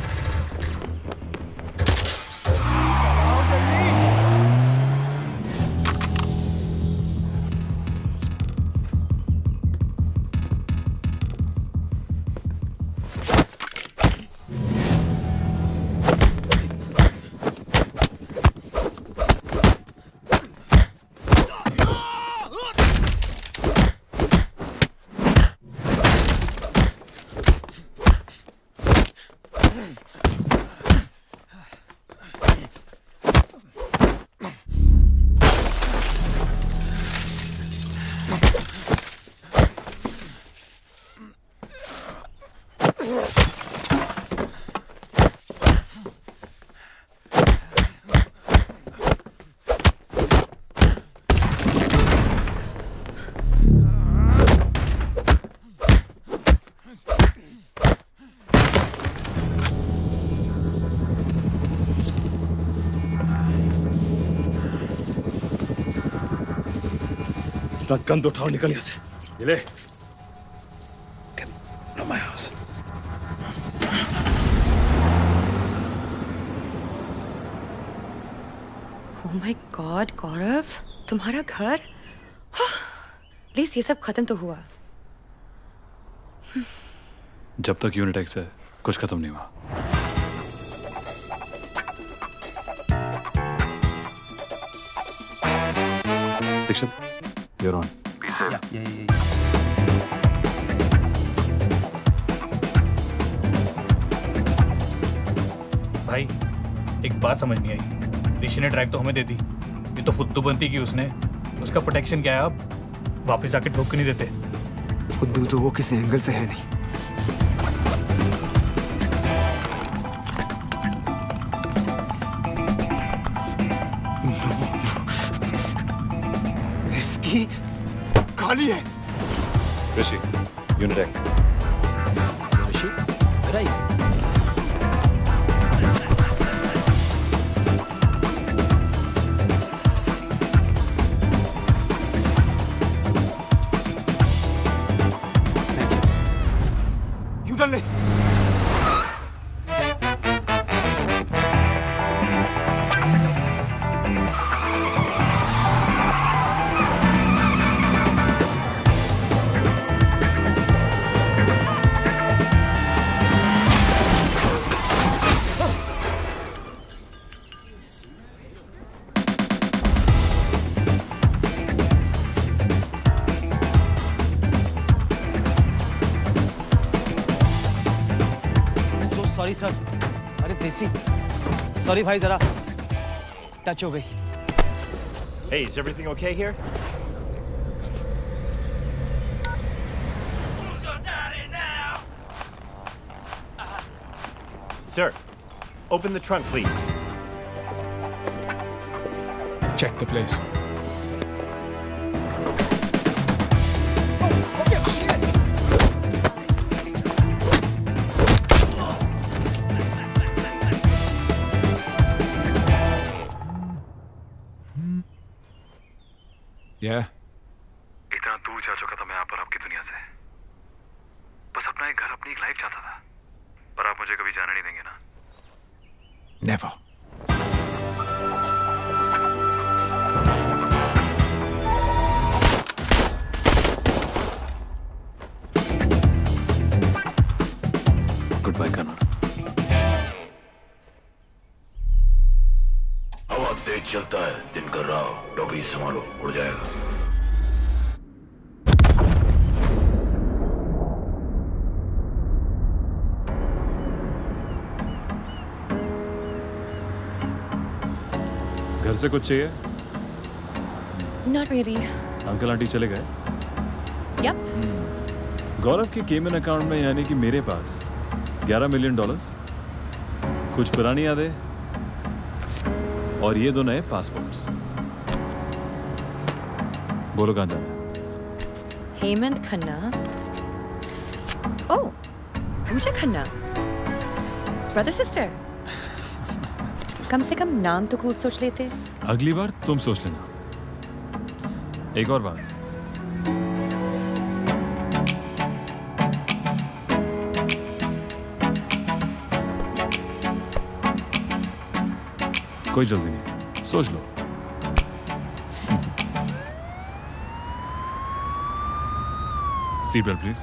अपना गंद उठाओ, निकल यहाँ से। ये ले। Not my house.
Oh my God, गौरव, तुम्हारा घर? प्लीज ये सब खत्म तो हुआ।
जब तक यूनिटेक्स है कुछ खत्म नहीं हुआ। Dixit, you're on.
Be safe.
भाई एक बात समझ नहीं आई, ऋषि ने ड्राइव तो हमें दे दी, ये तो फुद्दू बनती की उसने, उसका प्रोटेक्शन क्या है? आप वापस आके ठोक नहीं देते?
खुद्दू तो वो किसी एंगल से है नहीं। इसकी खाली है।
ऋषि, यूनिटेक्स।
ऋषि, इधर आइए।
यूटर्न ले।
सॉरी सर, अरे देसी, सॉरी भाई, जरा टच हो गई।
Hey, is everything okay here? Sir, open the trunk, please.
Check the place. Yeah.
इतना दूर जा चुका था मैं यहाँ पर आपकी दुनिया से। बस अपना एक घर, अपनी एक लाइफ चाहता था, पर आप मुझे कभी जाने नहीं देंगे ना?
Never.
Goodbye Connor.
हवा तेज चलता है, दिन कर रहा हो, टोपी संभालो, उड़ जाएगा।
घर से कुछ चाहिए?
Not really.
अंकल आंटी चले गए?
Yep.
गौरव के केमन अकाउंट में, यानी कि मेरे पास $11 मिलियन, कुछ पुरानी यादें और ये 2 नए पासपोर्ट्स। बोलो कहाँ जाना है?
Hemant Khanna. Oh, Pooja Khanna. Brother sister. कम से कम नाम तो कूल सोच लेते।
अगली बार तुम सोच लेना। एक और बात, कोई जल्दी नहीं, सोच लो। Seat belt please.